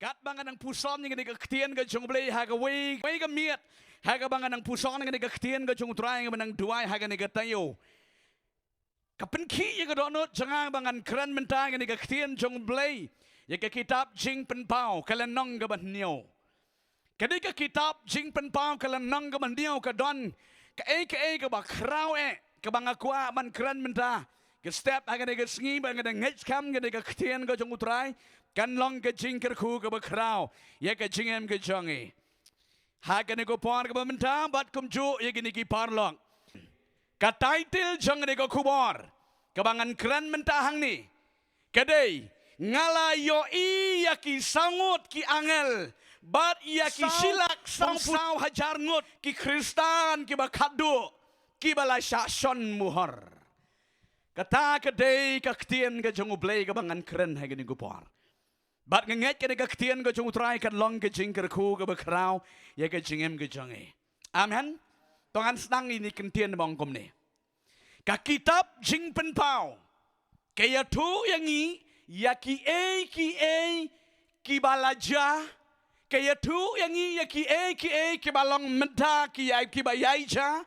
Kat bangan ang puson yang ni kaktian ka jung blay haga way ka miat haga bangan ang puson yang ni kaktian ka jung try nga manang duay haga ni katayo. Kapenki yang kadonot jangan bangan kran mentang yang ni kaktian jung blay ya ka kitab jing penpau kalanong ka banyo. Kadi ka kitab jing penpau kalanong ka banyo kadon ka bakraw ka bangakwa man kran mentang ka step haga ni kasengi bangan ang ngechkam nga ni kaktian ka jung try kan long ke jing kerku ke bakrau ya ke jingem ke jongi haga ne ko por ke bamenta bat kum ju ya gini ki parlong ka title jong ne ko kubor ke bangan kran mentahang ni kadai ngala yo i ya ki sangut ki angel bat ya ki silak sang sau hajar ngut ki kristan ki bakadu ki bala syashon muhar kata kadai ka ktien ke jong ublay ke bangan kran haga ni ko por. Bat ngenget ke deka ketian ke jung utrai kan long ke jing kerku ke bakrau ya ke jingem ke jongi. Amen. Tongan senang ini kentian bangkom ni. Ka kitab jing penpau. Kaya tu yang i ya ki balaja. Kaya tu yang i ya ki balong menta ki bayai ja.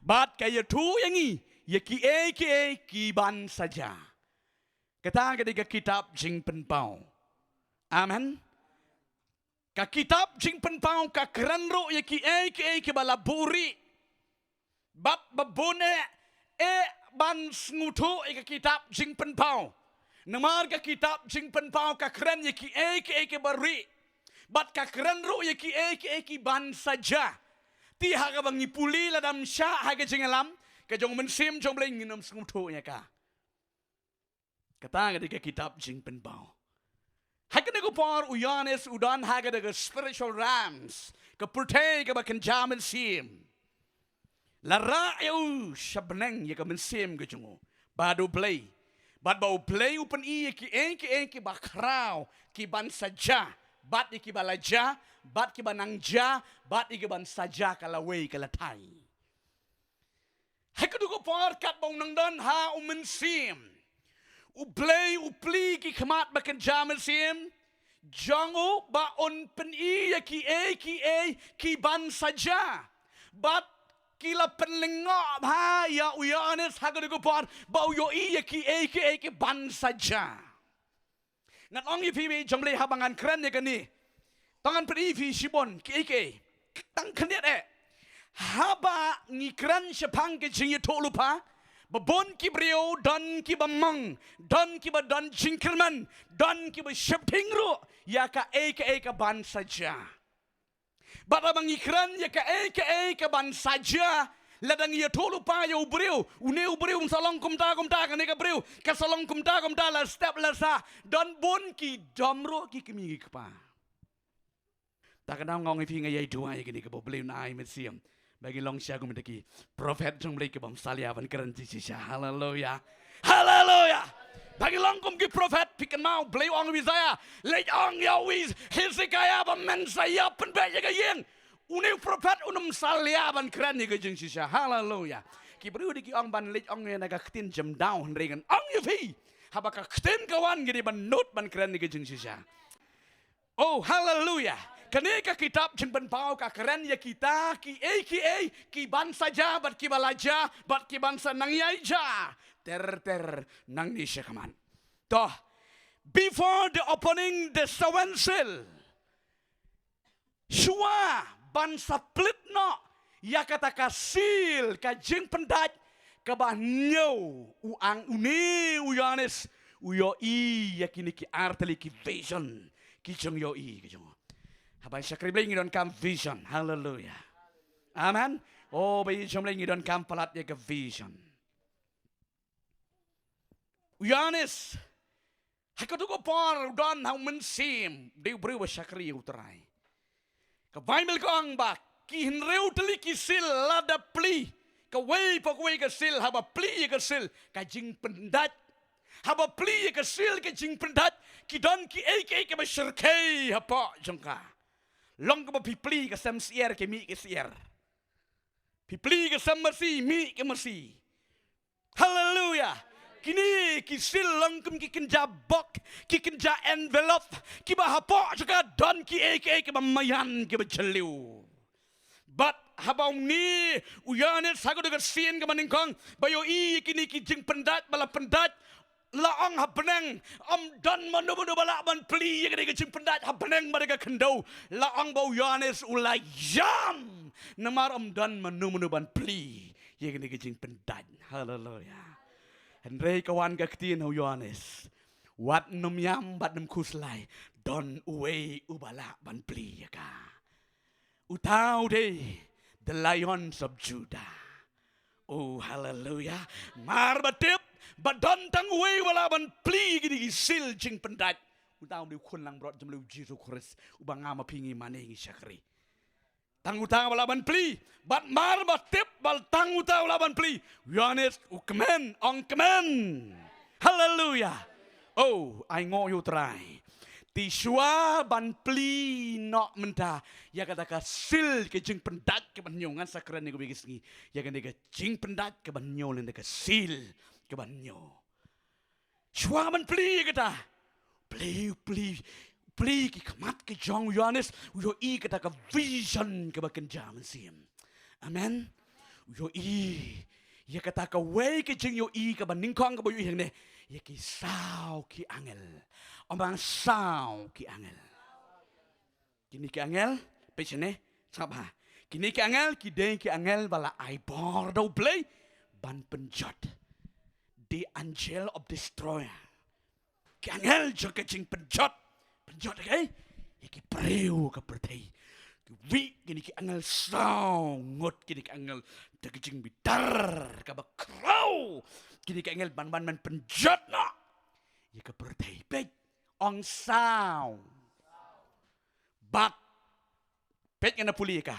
Bat kaya tu yang i ya ki ban saja. Kata ke deka kitab jing penpau. Amen. Ka kitab jing penpau ka keranro ya ki balaburi. Bat babone ban ngutu ka kitab jing penpau. Namar ka kitab jing penpau ka keran ya ki bari. Bat ka keranro ya ki ban saja. Ti haga bangi puli ladam sya haga jingalam ka jong mensim jong bleng nginam ngutu ya ka. Kata ka kitab jing penpau. Haga ko par uyanes udan haga de spiritual rams ke purtay ke bakan jaman sim lara eu shabneng ye ke mensim ke jungo badu play bad bau play upen i ki bakrau ki ban saja bat ki balaja bat ki banangja bat ki ban saja kalawei kalatai haga ko par kat bau nang don ha mensim upli ki kemat bakan jaman sim jango ba on pen i ki ban saja bat kila penlengop ha ya uyanes haga de par ba yo i ki ban saja ngat ong i phi jomle habangan kren ne kani tangan pen i phi shibon ki tang knet haba ni kran sepang ke jing to lupa babon ki brio dan ki bamang dan ki badan jingkerman dan ki shifting ru ya ka ban saja bada bang ikran ya ka ban saja ladang ya tolu pa ya brio une brio salong kum ta kan ka brio ka salong kum ta la step la sa dan bon ki damro ki kimi pa ta ka ngong i ngai dua ya gini ka bobli nai mesiam bagi long sia ko medeki prophet jong blai ke bam salia ban keren sisa haleluya haleluya bagi long kum ki prophet pikan mau blai ong Isaiah lej ong ya wis Hezekiah ba men saya pen ba ya yen une prophet unum salia ban keren ni ke jeng sisa haleluya ki bru di ki ong ban lej ong na ka ktin jam down regen ong yu fi haba ka ktin kawan gidi ban not ban keren ni ke jeng sisa oh haleluya Kaneka kitab jeng penpau ka keren ya kita ki ban saja bat ki balaja bat ki bansa nang yaija ter nang ni syakaman. Toh before the opening the sawensil shua ban saplit no ya kata kasil ka jeng pendat ka ba nyo uang uni uyanes uyo i ya kini ki arteli ki vision ki jeng yo i ki jeng Habang syakri beli ngidon kam vision. Hallelujah. Amen. Oh, bayi jom beli ngidon kam palat ya ke vision. Uyanis. Hakatu ko par udan hau mensim. Dia beri wa syakri uterai. Ke Bible ko ang bak. Ki hinreu teli ki sil lada pli. Ke wei pa wei ke sil. Haba pli ke sil. Ka jing pendat. Haba pli ke sil ke jing pendat. Ki don ki ke masyirkei hapa jengka. Long ke pipli ke sam sier ke mi ke sier. Pipli ke sam mersi mi ke mersi. Hallelujah. kini kisil langkum ki kenja bok ki kenja envelope ki bahapok juga don ki ki mamayan ki bejeliu. But habang ni uyanet sago dengan sin ke maningkong bayo kini ki jing pendat bala pendat laang habeneng dan manu bala man pli yang ke jing pendat habeneng mereka kendau laang bau uyanet ulai jam namar dan manu ban pli yang ke jing pendat. Haleluya. Henry kawan kaktiin ho Yohanes. Wat num yam bat num kuslai. Don uwe ubala ban pli ka. Utau de the lions of Judah. Oh hallelujah. Mar batip bat don tang uwe ubala ban pli gidi sil jing pendat. Utau de kun lang brot jemlu Jesus Christ ubang ngama pingi mane ngi syakri. Tang utang balaban pli, bat mar batip bal tang utang balaban pli. Yohanes ukmen, ongkemen. Hallelujah. Oh, I ngo you try. Ti shua ban pli nok menta. Ya kata ka sil ke jing pendat ke banyongan sakran ni ko bigis ni. Ya kan ka jing pendat ke banyo len ka sil ke banyo. Shua ban pli kata. Pli. Pli ki kamat ke jong Yohanes uyo kata ka vision ke baken jaman sim. Amen. Uyo ya kata ka way ke jing yo ka baningkong ka boyo yang ne. Ya ki sao ki angel. Omang sao ki angel. Kini ki angel pechene sapa. Kini ki angel ki deng ki angel bala ai bor do play ban penjot. The angel of destroyer. Ki angel jo ke jing penjot. Penjot okay? Iki preu ka pertai. Wi kini ki angel sangot kini ki angel daging bitar ka bakrau. Kini ki angel ban penjot na. Ya ka pertai pet ong sao. Bat pet ngana puli ka.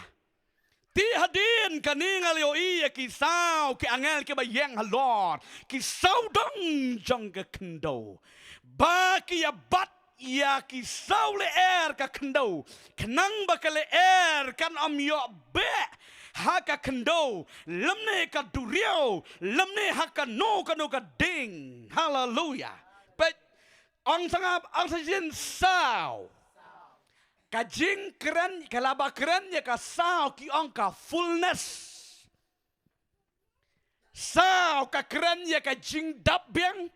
Ti hadin kaningal yo ki sao ki angel ki bayang halor. Ki sao dong jong ka kendo. Ba ki ya bat ia kisau leer ka kendau kenang bakal leer kan am yo be ha ka kendau lemne ka duriau lemne ha ka no ka ding. Hallelujah. But ang sangap ang sajin sao ka jing keren kalaba keren ya ka sao ki ang ka fullness sao ka keren ya ka jing dabyang.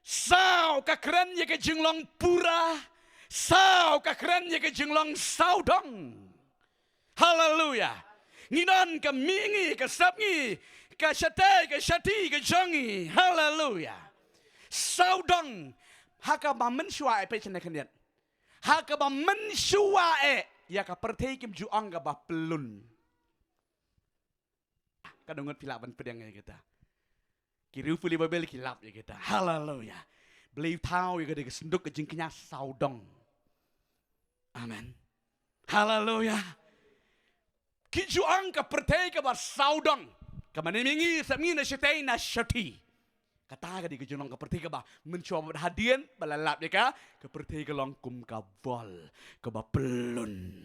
Sao ka keren ye ke jinglong pura. Sao ka keren ye ke jinglong saudong. Hallelujah. Nginan ka mingi ka sapngi ka syate ka syati ka jongi. Hallelujah. Saudong haka ba mensyua pe chene kaniat. Haka ba mensyua ya ka pertei kim juang ka ba pelun. Kadungot pilaban pedang ya kita. Kiriu puli babel kilap ya kita. Hallelujah. Believe tahu ya kita kesenduk ke jingknya saudong. Amen. Hallelujah. Kijuang ka pertei ka bar saudong. Kamane mingi sami na syatay na syati. Kata ka di kejunong ka pertei ka ba mencoba hadian balalap ya ka pertei ka longkum ka bol ka ba pelun.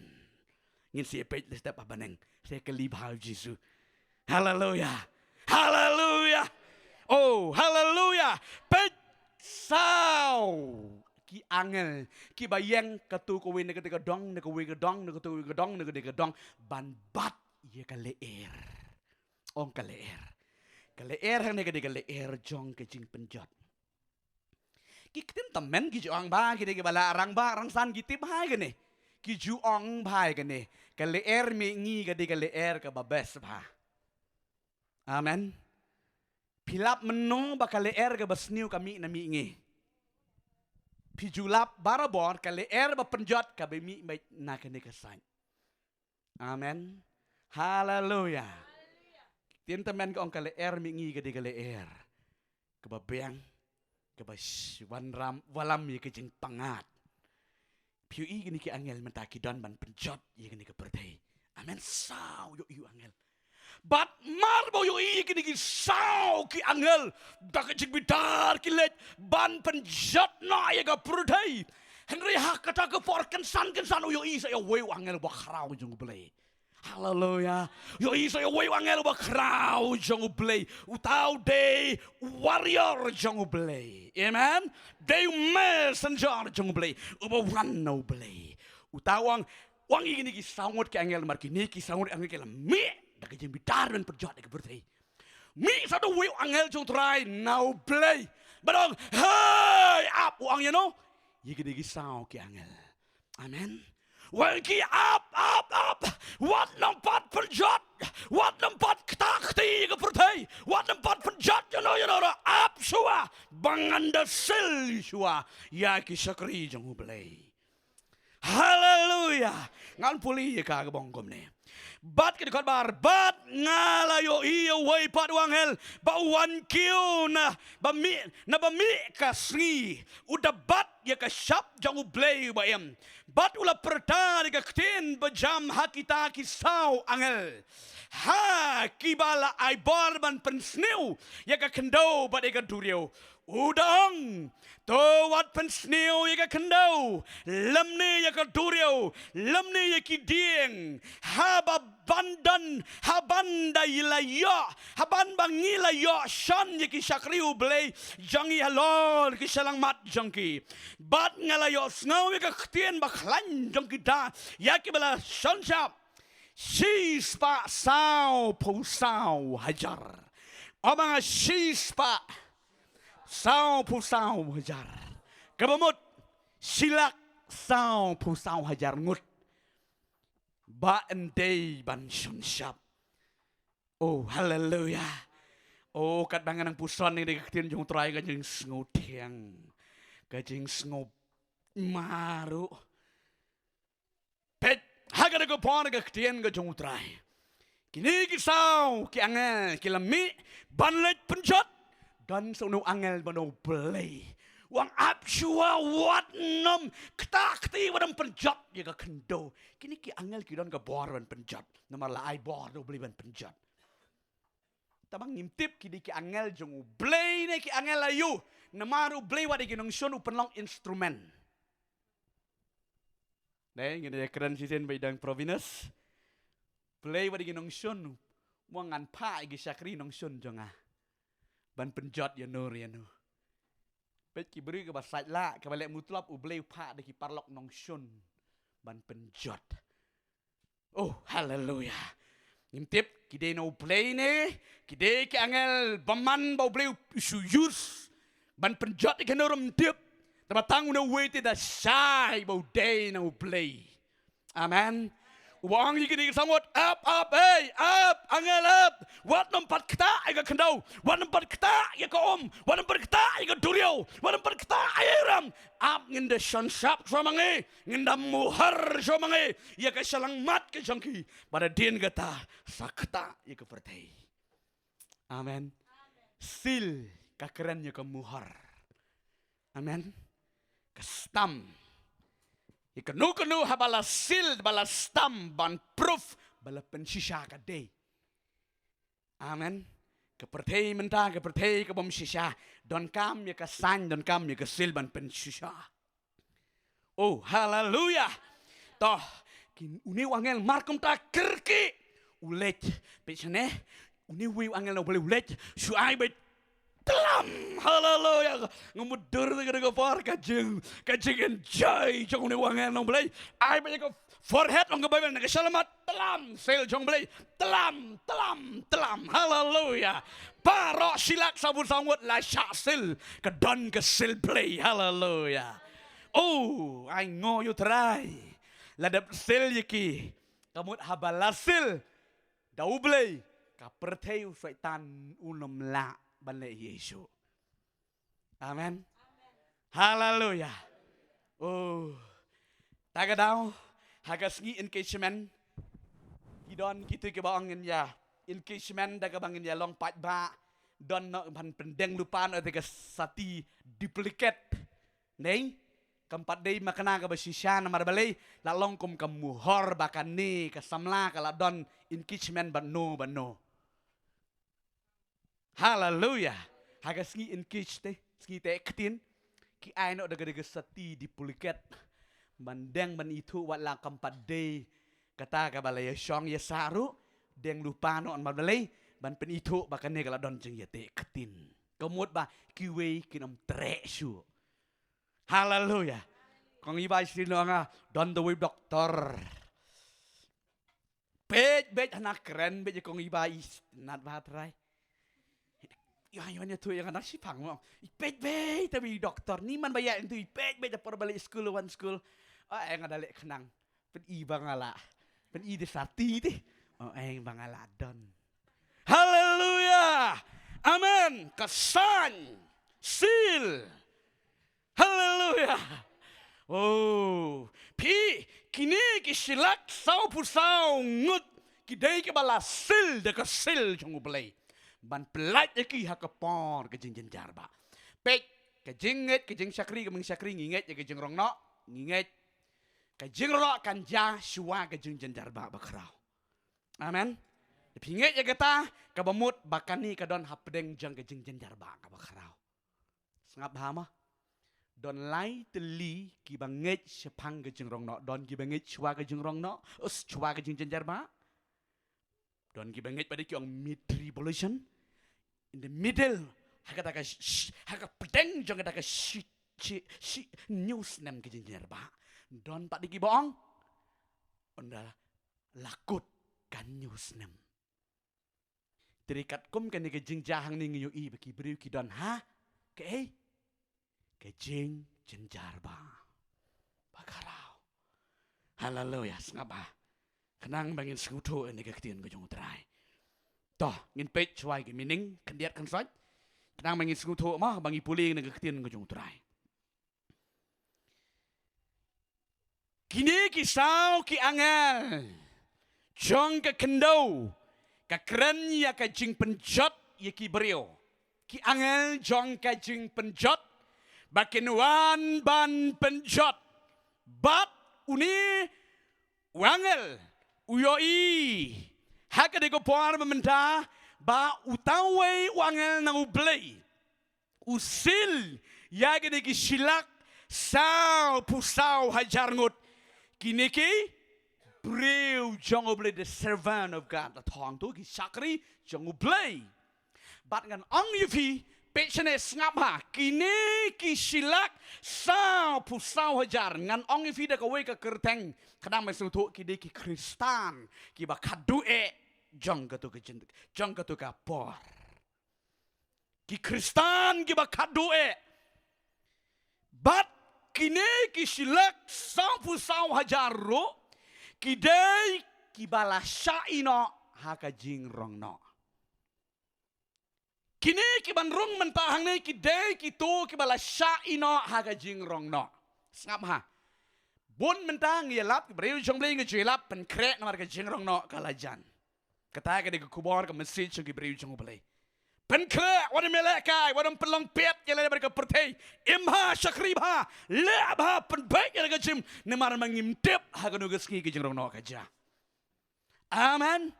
Ngin si epet step abaneng. Saya kelibhal Jesu. Hallelujah. Hallelujah. Oh, hallelujah. Pet sao ki angel ki bayang katu ko win ke dong ne ko wi gedong ne ko tu gedong ne ko de gedong ban bat ye ka leer. Ong ka leer. Ka leer ne ka de leer jong ke jing penjot. Ki ketin temen ki juang ba ki de bala arang ba arang san gitip hai ke ne. Ki juang bai ke ne. Ka leer mi ngi ka de leer ka babes ba. Amen. Pilap menong bakal leer ke basniu kami nami ngi. Pijulap barabor ka leer ba penjot ka bemi baik nak ne kesan. Amen. Hallelujah. Tien temen ko ang ka leer mi ngi ka de ka leer. Ke babeng ke bas wanram walam ye ke jing pangat. Piu i gini ki angel mentaki don ban penjot ye gini ke pertai. Amen. Sao yo angel. But marbo yo kini ki sao ki angel dak jig bitar ki let ban penjat na ya ga prudai Henry ha kata ke forken san yo sa yo we angel ba kharau jung blai Hallelujah. Yo iso yo way wangel ba kraw jong play. Utaw day warrior jong play. Amen. Day messenger jong play. Uba one no play. Utawang wang igini ki sangot ke angel markini ki sangot angel ke mi daga jeng bitar ben perjot ke bertei. Mi satu way angel jong try now play. Badong hey up wang you know. Igini ki sao ke angel. Amen. Welki up. Wat nampat penjat. Wat nampat ketakti ke pertai. Wat nampat penjat you know up sua. Banganda sil sua. Ya ki sakri jong play. Hallelujah. Ngan puli ka ke bongkom ne. Bat ke dekat bar. Bat ngalayo iyo way pat wangel. Ba wan kiu na. Ba mi ka sri. Udah bat ya ka syap jong play ba em. Bat ula pertari ka ktin bejam hakita kisau angel. Ha kibala ai barban pensniu ya ka kendo bat ya ka durio. Udang to wat pensniu ya ka kendo. Lemni ya ka durio. Lemni ya ki dieng. Haba bandan habanda ilaya. Haban bangila yo shan ya ki sakriu blay. Jangi halor ki salang mat jangki. Bat ngalayo snau ya ka ktin baklan jangki da. Ya ki bala shan syap. Shispa sao po sao hajar. Omanga shispa sao po sao hajar. Kabamut silak sao po sao hajar ngut. Ba endey ban shun syap. Oh hallelujah. Oh kat bangan ang puson ni dikatin jong try ka jing sngotiang. Ka jing sngob maru. Pet haga ko pon ka ktin ka jong try. Kini kisaw ki angel kilami banlet penjot dan sono angel bano play. Wang apsua wat nom ketakti wadam penjat ya ka kendo. Kini ki angel ki don ka borban penjat. Namar la ai bor do beli ban penjat. Tabang ngimtip ki di ki angel jong play ne ki angel ayu. Namaru play wadi ki nong sonu penlong instrumen. Dai ngene keren sisen bidang provinus. Play wadi ki nong sonu. Wangan pa gi sakri nong sun jonga. Ban penjat ya nur ya nu. Pet ki beri ke basat la ke balik mutlap ublei pa de ki parlok nong shun ban penjot. Oh hallelujah. Ngimtip kide no play ne kide ki angel baman bau bleu suyus ban penjot ke norum tip. Tamatang no wait da shy bau day no play. Amen. Wang higi samot up hey up angel up wat nampat kta iga kendau wat nampat kta iga om wat nampat kta iga durio wat nampat kta airam up nginda shansap somange nginda muhar somange ya ka salang mat ke jangki pada din gata sakta iga pertai. Amen. Sil ka keren ya ka muhar. Amen. Kastam ikanu habala sil bala stam ban proof bala pensisha ka day. Amen. Kepertei mentah kepertei ke bom sisha don kam ya ka san don kam ya ka sil ban pensisha. Oh hallelujah. Toh kin uni wangel markum ta kerki ulet pechane uni wi wangel no boleh ulet suai bet telam hallelujah ngumudur ke par kajeng enjoy jong ne wangan nong blai ai ba ko forehead ong ke bible ke selamat telam sel jong blai telam hallelujah paro silak sabun sangut la syasil ke don ke sil blai hallelujah. Oh ai ngo you try ladap sel yiki kamut habalasil dau blai ka pertei syaitan unom la banle Yesu. Amen. Hallelujah. Oh. Tagadao hagasngi engagement. Idon kitu ke bangin ya. Engagement daga bangin ya long pat ba don no ban pendeng lupan ate ka sati duplicate. Nei kampat dei makana ka basisya na marbalay la long kum kamuhor bakan ni kasamla kala don engagement banno. Hallelujah. Hagas ngi engage te, ngi te ktin ki aino daga sati di puliket. Bandeng ban itu wat la kampat day kata ka balay syong ya saru deng lupa no an balay ban pen itu bakane kala don jeng yate ketin kemut ba kiwe kinam tre shu haleluya kong ibai sino nga don the way doktor bet anak keren bet kong ibai nat batrai ya tu yang anak si pang mo bet tapi doktor ni man bayar itu bet por balik school one school yang ada lek kenang pen i bangala pen i desati ti yang bangala don haleluya amen kesan sil haleluya oh pi kini kisilak sau pusau ngut kidai ke bala sil de kesil jong belai ban pelat ki hakapor ke jing jenjar ba pek ke jinget ke jing syakri ke meng syakri nginget ke jing rong no nginget ke jing ro kan ja shua ke jing jenjar ba bakrau amen pinget ya kata ke bemut bakani ke don hapdeng jang ke jing jenjar ba ka bakrau sengap bahama don lai teli ki banget sepang ke jing rong no don ki banget shua ke jing rong no shua ke jing jenjar ba don ki banget pada ki ong mid tribulation in the middle haka pedeng jong kata shi news nem ke jinjer ba don pak diki bohong onda lakut kan news nem terikat kum kan ke jing jahang ni ngiyu i beki beriu ki don ha ke jing jenjar ba bakarau haleluya sengapa kenang bangin skuto ini ke ketien ke jong terai toh ngin page wai ke mining kendiat kan soi kenang bangin skuto mah bangi puling ke ketien ke jong terai kini kisau ki angel jong ke kendau ke keren ya ke jing penjot ya ki beriu ki angel jong ke jing penjot bakin wan ban penjot bat uni wangel uyoi haka de ko por mementa ba utawe wangel na ublay usil ya de ki silak sao pusau hajar ngut kiniki breu jong oblay the servant of God the thong tu ki sakri jong oblay bat ngan ong yufi pechane ngap ha kini ki silak sao pusau hajar ngan ong yufi de ko we ka kerteng kadang masuk tu ki ki Kristan ki ba kadue jong katu ke jong katu ka por ki Kristan ki ba kadue bat kini ki silak sampu sau hajaru ki dei ki bala syaino haka jing rong no kini ki ban rung mentahang ni ki dei ki tu ki bala syaino haka jing rong no ngap ha bun mentang ya lap beriu jong bling ke lap pen krek nomor ke jing rong no kalajan kata ke de kubor ke masjid jong beriu jong bling pen krek wadam melekai wadam pelong pet ke le ke pertei imha syakriba le ba pen baik ke jim nemar mangimtep ha ke nugas ki ke jing rong no kaja amen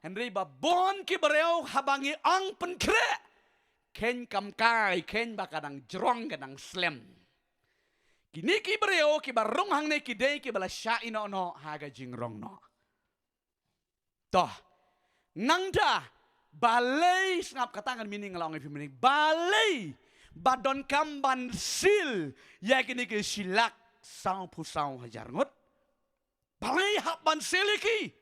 Henry ba bon ki beriu habangi ang pen krek ken kam kai ken bakadang jrong kadang slem kini ki beriu ki barung hang ne ki dei ki bala sya ino no haga jing rong no toh nangda balai ngap katangan meaning long if meaning balai badon kamban sil ya kini ki silak sang pusau hajar ngut balai hak ban sil ki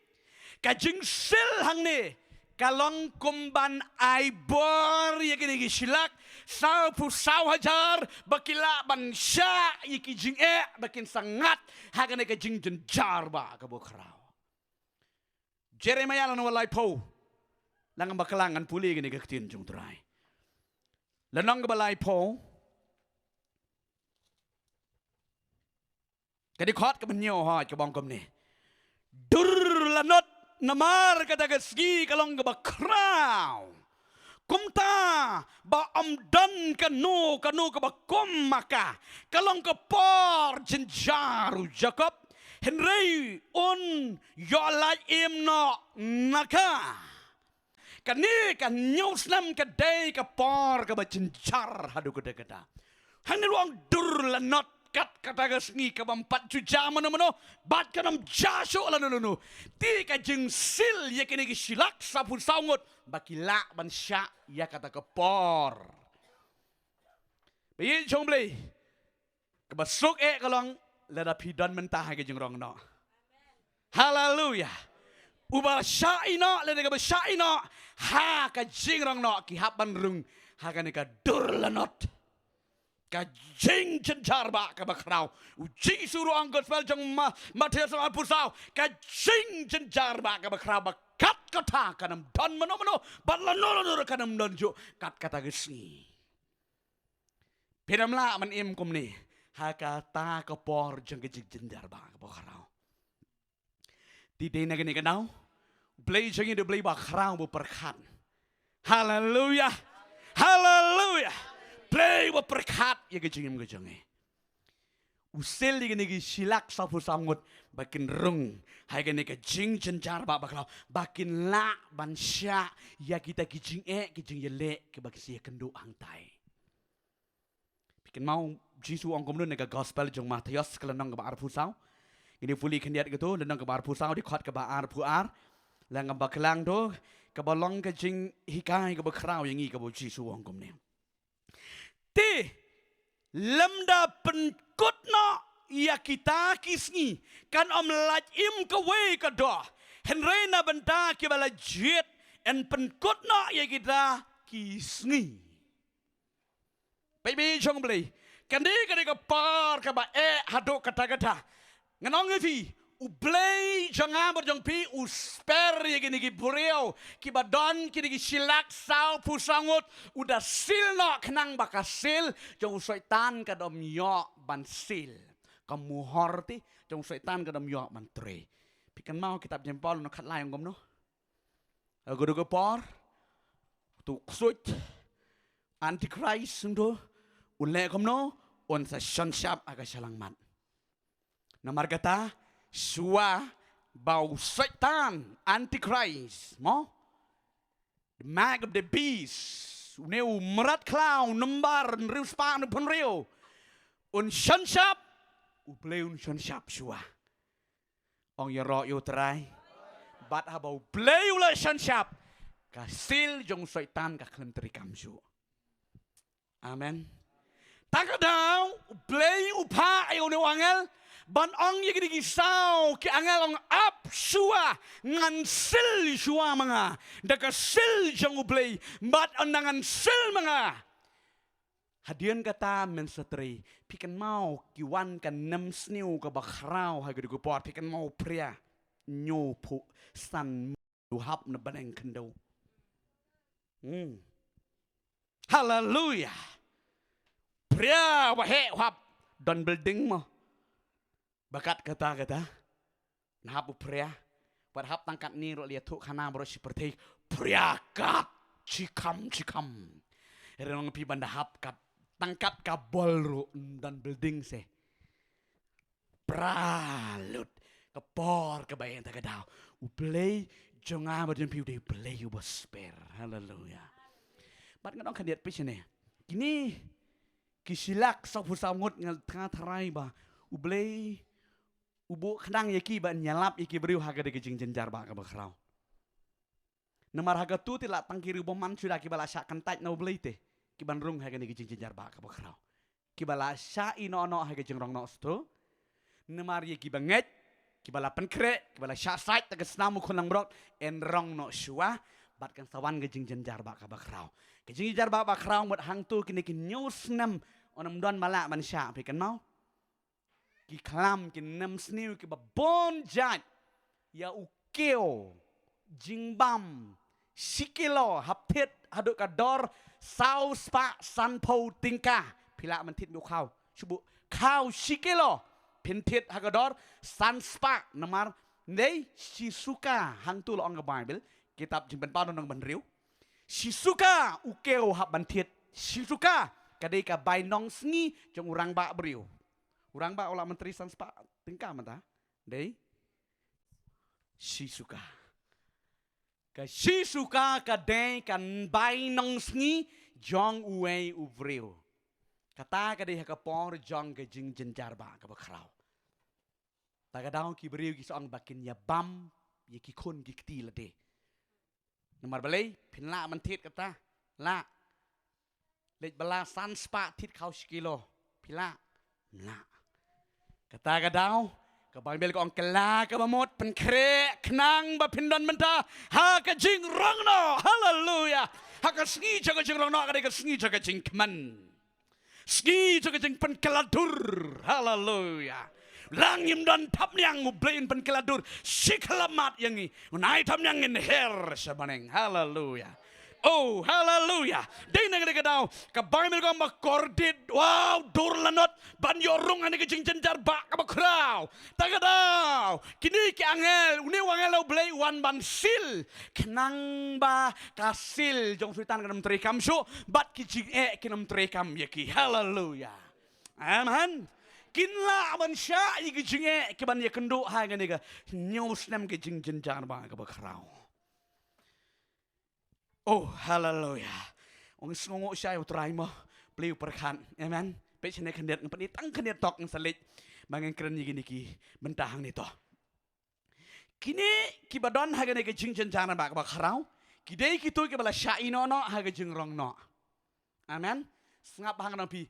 ka jing sil hang ne kalong kumban aibor ya kini ki silak sau pusau hajar bakila ban sya iki jing bakin sangat hagane ke jing jenjar ba ka bokraw Jeremiah lan walai po lang bakalangan puli gini ke tin jung trai lanang balai po kadi khot ke benyo ha ke bong kom ni dur lanot namar kata ke ski kalong ke bakraw kumta ba amdan kanu ke bakum maka kalong ke por jenjaru Jacob Henry un yolai imno naka kani kan nyuslam ke day ke por ke jenjar hadu ke kata hang luang dur lanot kat kata gasngi ka bampat juja mano bat kanam jasho la no ti ka jing sil ye kini ki silak sapu saungot bakila ban sya ya kata ka por bi chong blei ka basuk kalong la da pidon mentah ka jing rong no haleluya ubah sya ino la da ka sya ino ha ka jing rong no ki hap ban rung ha ka ni ka dur lanot ka jing jenjar ba ka bakrau uji suruh anggot spel jong Matius al pusau ka jing jenjar ba ka bakrau ba kat kata kanam don mano batla no kanam don jo kat kata gesni pinamla man im kumni ha kata ka por jong jing jenjar ba ka bakrau di de na gani kanau blay jong de blay bakrau bu perkat haleluya haleluya play berkat ya kejengim kejenge. Usil di gini silak sapu sangut bakin rung. Hai gini kejeng jenjar baklau bakin la bansya ya kita kejeng kejeng yelek ke bagi sia kendo angtai. Bikin mau Jisu angkom nun nega gospel jong Matius kelenong ke baar pusau. Ini fuli kendiat gitu lenong ke baar pusau di kot ke baar puar. Lang baklang do ke balong kejeng hikai ke bakrau yang i ke bo Jisu angkom ni. Ti lemda penkut no ya kita kisni kan om laj im ke we ke doh henry na benda ke bala jet en penkut no ya kita kisni baby chong beli kan di ke par ke ba hadok kata nganong ngefi ublay jangan berjong pi usper ya gini buriau kibadon kini silak sau pusangut udah sil no kenang bakasil jong syaitan kadom yo ban sil kamu horti jong syaitan kadom yo ban tre pikan mau kitab jempol no kat layang gom no ago do por tu suit antichrist ndo ule gom no on sa shanshap aga salang mat namar kata Sua bau setan antichrist mo the mark of the beast neu merat clown nembar riu span pun riu un shanshap upleun shanshap sua ong ya ro yo trai bat ha bau pleu la shanshap kasil jong setan ka klentri kamsu amen takadau pleu upa ayo neu angel ban ong ye gidi gisau ki angel ong up sua ngan sil sua mga daga sil jang ublay bat anangan sil mga hadian kata men setri pikan mau kiwan kan nem sniu ka bakrau ha gidi gupot pikan mau pria nyopu san duhap na baneng kendo haleluya pria wahe hap don building mo bakat kata nahapu pria berhap tangkat ni ro lihat tu kana bro seperti pria kat cikam renong pi bandahap kat tangkat kabol ro dan building se pralut kepor kebayang tak kadau uplay jonga berjen piu de play u bosper haleluya bat ngadong kandiat pisene kini kisilak sapu samut ngal tengah terai ba ublay ubu kenang yaki ban nyalap yaki beriu haga de kejing jenjar ba ka bakrau nemar haga tu tilak tangkiri boman sudah kibala syak kentaj na ublay te kiban rung haga de kejing jenjar ba ka bakrau kibala sya ino haga jeng rong no sto nemar yaki banget kibala penkre kibala syak sait tegas namu kunang brok en rong no syua bat kan sawan kejing jenjar ba ka bakrau kejing jenjar ba bakrau mot hang tu kini news nem onam don malak man sya pikan mau ki kalam ki nem sniu ki babon jat ya ukeo jingbam sikilo hapit haduk kador sau spa sanpo tingkah pila mentit bu kau subu kau sikilo pintit hagador san spa namar nei sisuka hantu lo ong bible kitab jimben pa nong benriu sisuka ukeo hap bantit sisuka kadai ka bainong sngi jong urang ba beriu urang ba olah menteri sanspa tingkah mata dei sisuka ka dei kan bai nong sngi jong uwei uvriu kata ka dei ka por jong ke jing jenjar ba ka ba khrau ta ka daw ki briu ki song bakin ya bam ye ki khun ki kti la de nomor balai phin la man thit kata la lech bala san spa thit khau kilo pila la kata ka daw ka bang bel ko ang kala ka bamot pen kre knang ba pindon menta ha ka jing rong no hallelujah ha ka sngi cha ka jing rong no ka de ka sngi cha ka jing kman sngi cha ka jing pen kaladur hallelujah lang yim don tap nyang ublein pen kaladur siklamat yang ni unai tam nyang in her sabaneng hallelujah. Oh, hallelujah. Day na nga daw, kabarmil ko makordid, wow, durlanot, banyorong ani ka jingjenjar ba kabakraw. Taga daw, kini ki angel, uni wangelaw blay wan bansil, kenang ba kasil, jong suitan kanam trekam so, bat ki jing kinam trekam yaki, hallelujah. Amen. Kinla man siya, iki jing kiban yakendo ha nga niga, nyos nam ki jingjenjar ba kabakraw. Oh, hallelujah. Ong sngongo siya utray mo. Pliw perkan. Amen. Pech ne kandiat ng panitang kandiat tok ng salit. Mangang kren gini ki mentahang nito. Kini kibadon haga ne jing jenjana ba ka kharaw. Kidai kito ki bala sya inono haga jing rong no. Amen. Sngap hang pi.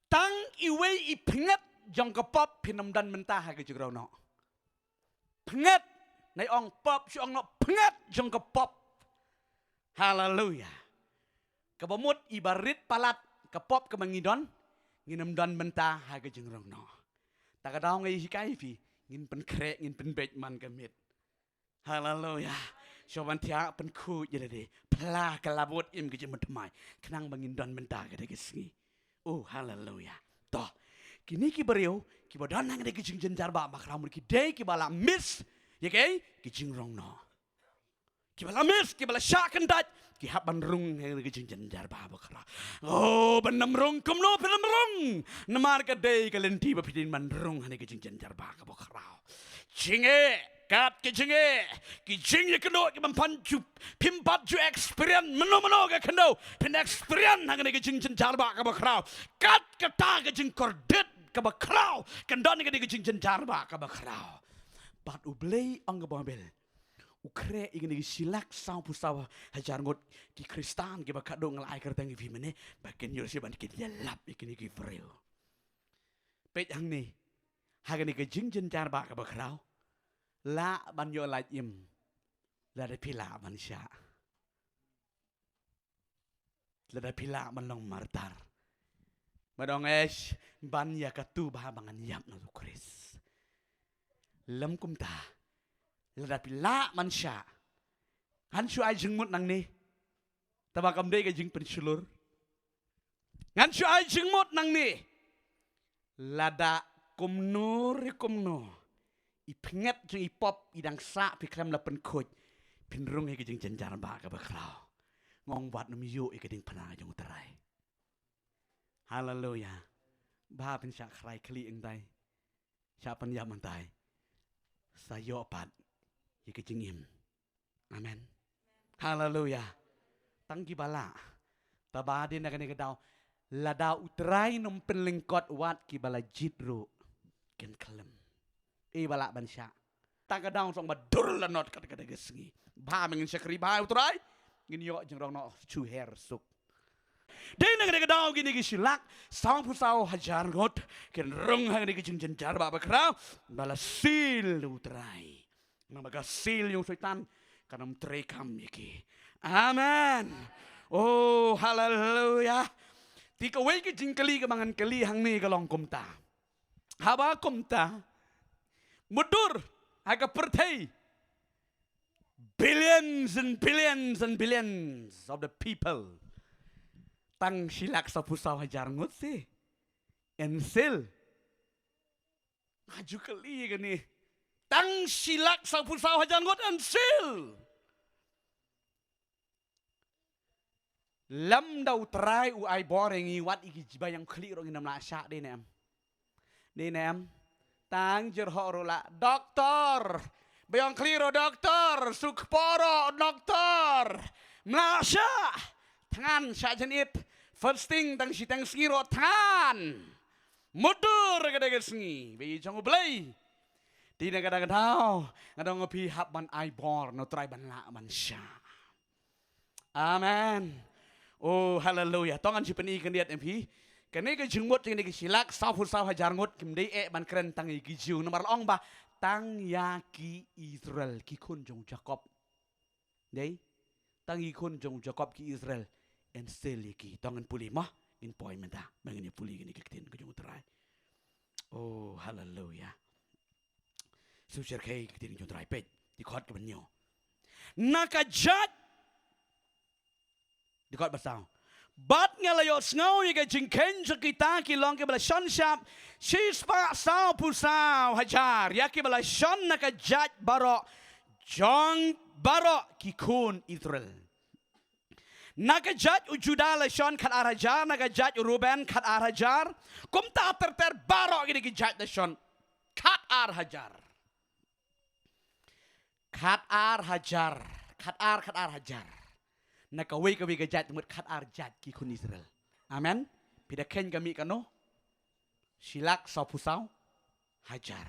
Tang iwe ipnget jong kapop pinamdan mentah haga jing rong no. Pnget nay ong pop si ong no pnget jong kapop. Hallelujah. Kabamut ibarit palat kapop kamangidon nginamdan mentah haga jengrong no. Takadaw ngay hikay fi ngin pen krek ngin pen bej man kamit. Hallelujah. Soban tiak pen ku jadi pla kalabut im ke jematmai kenang bangindon mentah kada kesngi. Oh hallelujah. Toh kini ki beriu ki badan nang de kijing jenjar ba makramur ki day ki bala miss ye kay kijing rong no. Kibala mis, kibala syakan dat, kihapan rung yang kejing jenjar babo kala. Oh, benam rung kumno film rung. Namar ka day kalenti bapidin man rung hani kejing jenjar babo kala. Jinge, kat kijinge, kijing ye kendo kibampan ju pimpat ju experience meno ka kendo pin experience hani kejing jenjar babo kala. Kat kata kejing kordit kaba kala, kendon ka kejing jenjar babo kala. Pat ublay ang gabambil. Ukre ingin silak sang pusawa hajar ngot ki Kristan ki bakado ngelai kertang ki mene bakin yursi ban ki lap ikini ki freo. Pet hang ni hagani ke jingjen jar ba ka bakrau la ban yo la im la da pila ban sya. La da pila ban long martar. Madong es ban ya katu ba bangan yap na Kris. Lam kumta ladapi la mansya. Hansu ay jengmut nang ni. Tabakam day ka jeng pensulur. Hansu ay jengmut nang ni. Lada kumno. Ipinget jeng ipop idang sa pikram la penkoj. Pinrung ka jeng jenjaran ba ka bakraw. Ngong wat namiyo ikading panah jeng utaray. Hallelujah. Ba pin sya kray kli ing tay. Sya pan yaman tay. Sayo pat. Ikijingim. Amen. Hallelujah. Tanggi bala. Tabadin na kanina daw. Lada utray nung penlingkot wat ki bala jidro. Ken kalem. Bala ban siya. Tangga daw song madur lanot kata gesngi. Ba mengin siya kriba utray. Ginyo jeng rong no chuher suk. Day na kanina daw gini gisilak. Sang pusaw hajar ngot. Ken rong hang ni kijing jenjar babakraw. Bala sil utray. Namagasil yung sultan kanam trekam iki. Amen. Oh, hallelujah. Tika way ki jingkali ka mangan kali hang ni kalong kumta. Haba kumta. Mudur aga pertay. Billions and billions and billions of the people. Tang silak sa pusaw hajar ngot si. Ensil. Maju kali ka ni. Tang silak sa pusaw hajar ngot ensil. Lam daw try u ay boring iwat iki jibayang kliro nginam na asya di nem. Di nem. Tang jerhorola doktor. Bayang kliro doktor. Sukporo doktor. Mlasya. Tangan sya jenit. First thing tang si tang siro tan. Motor kadang sengi. Be jong blay. Ti na kadang tao. Ngadong pi hap man ai bor no try ban la man sha. Amen. Oh hallelujah. Tongan si peni kan diat MP. Kani ke jengmut ni ke silak sau fu sau hajar ngut kim dei e ban kren tang i ki jiu nomor ong ba tang ya ki Israel ki kun jong Jacob. Dei tang i kun jong Jacob ki Israel en seli ki tongan puli mah in poi menta mangini puli gini ke tin ke jong trai. Oh hallelujah. Sucer kai ke tin jong trai pet di khot ke benyo. Nakajat di khot basau. Bat ngalayot ngau ye ke jingken kita ki long ke bala shon shap shispa sao pusau hajar ya ke bala shon nakajat baro jong baro ki kun Israel. Nakajat u Judah la shon khat arajar nakajat u Ruben khat arajar kum ta ter baro gini ki jat la shon khat arhajar. Khat arhajar khat arhajar. Nakawi kawi kajat mut khat arjat ki kun Israel. Amen. Pida ken kami kano. Silak sau pusau hajar.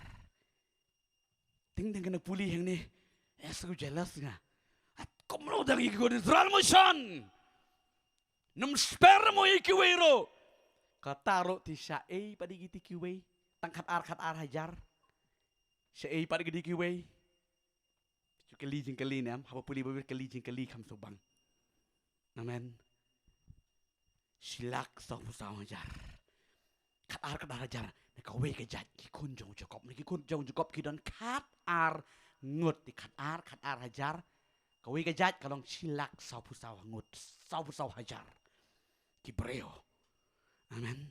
Ting kena puli yang ni. Aku jelas nga. At kumlo dari kun Israel mo shan. Num sper mo ikiwero. Kataro ti siya padi giti kiwe. Tang khat ar hajar. Siya padi giti kiwe. Kali niam. Hapa puli babir kali kam subang. Amen. Silak sau pusau hajar. Khat ar hajar. Nakawe kajat ki kun jong Jacob. Ki kun jong Jacob ki don khat ar ngut di khat ar hajar. Kawe kajat kalong silak sau pusau ngut. Sau pusau hajar. Ki breo. Amen.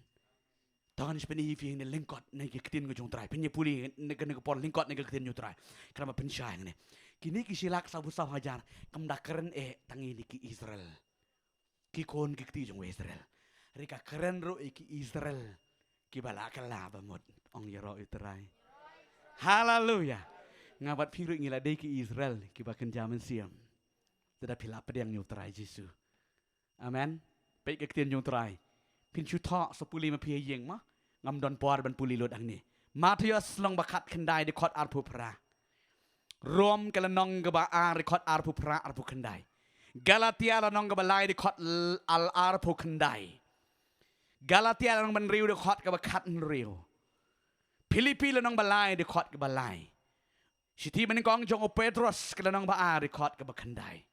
Tangan sepenuh hivi ni lingkot ni ketin ngujung trai. Penye puli negara pol lingkot ni ketin ngujung trai. Kerana pensyai ni. Kini ki silak sau pusau hajar. Kemdakeren tangi ni ki Israel. Ki kon ki kti jong Israel. Rika keren ro ki Israel. Ki bala kala bamot ong yaro utrai. Hallelujah. Ngabat piru ngila dei ki Israel ki baken jaman siam. Tetapi la pedang nyutrai Yesus. Amen. Baik ketin nyutrai. Pin chu tha sepuli ma pia yeng ma ngam don por ban puli lot ang ni. Matius long bakat kendai de khot ar pu pra. Rom kalanong ga ba ar khot ar pu pra ar pu kendai. Galatia la nong balai di khot al arpo kendai. Galatia la nong ban riu di khot ka bakat riu. Filipi la nong balai di khot ka balai. Siti ban kong jong o Petrus ka la nong ba ar di khot ka bakandai.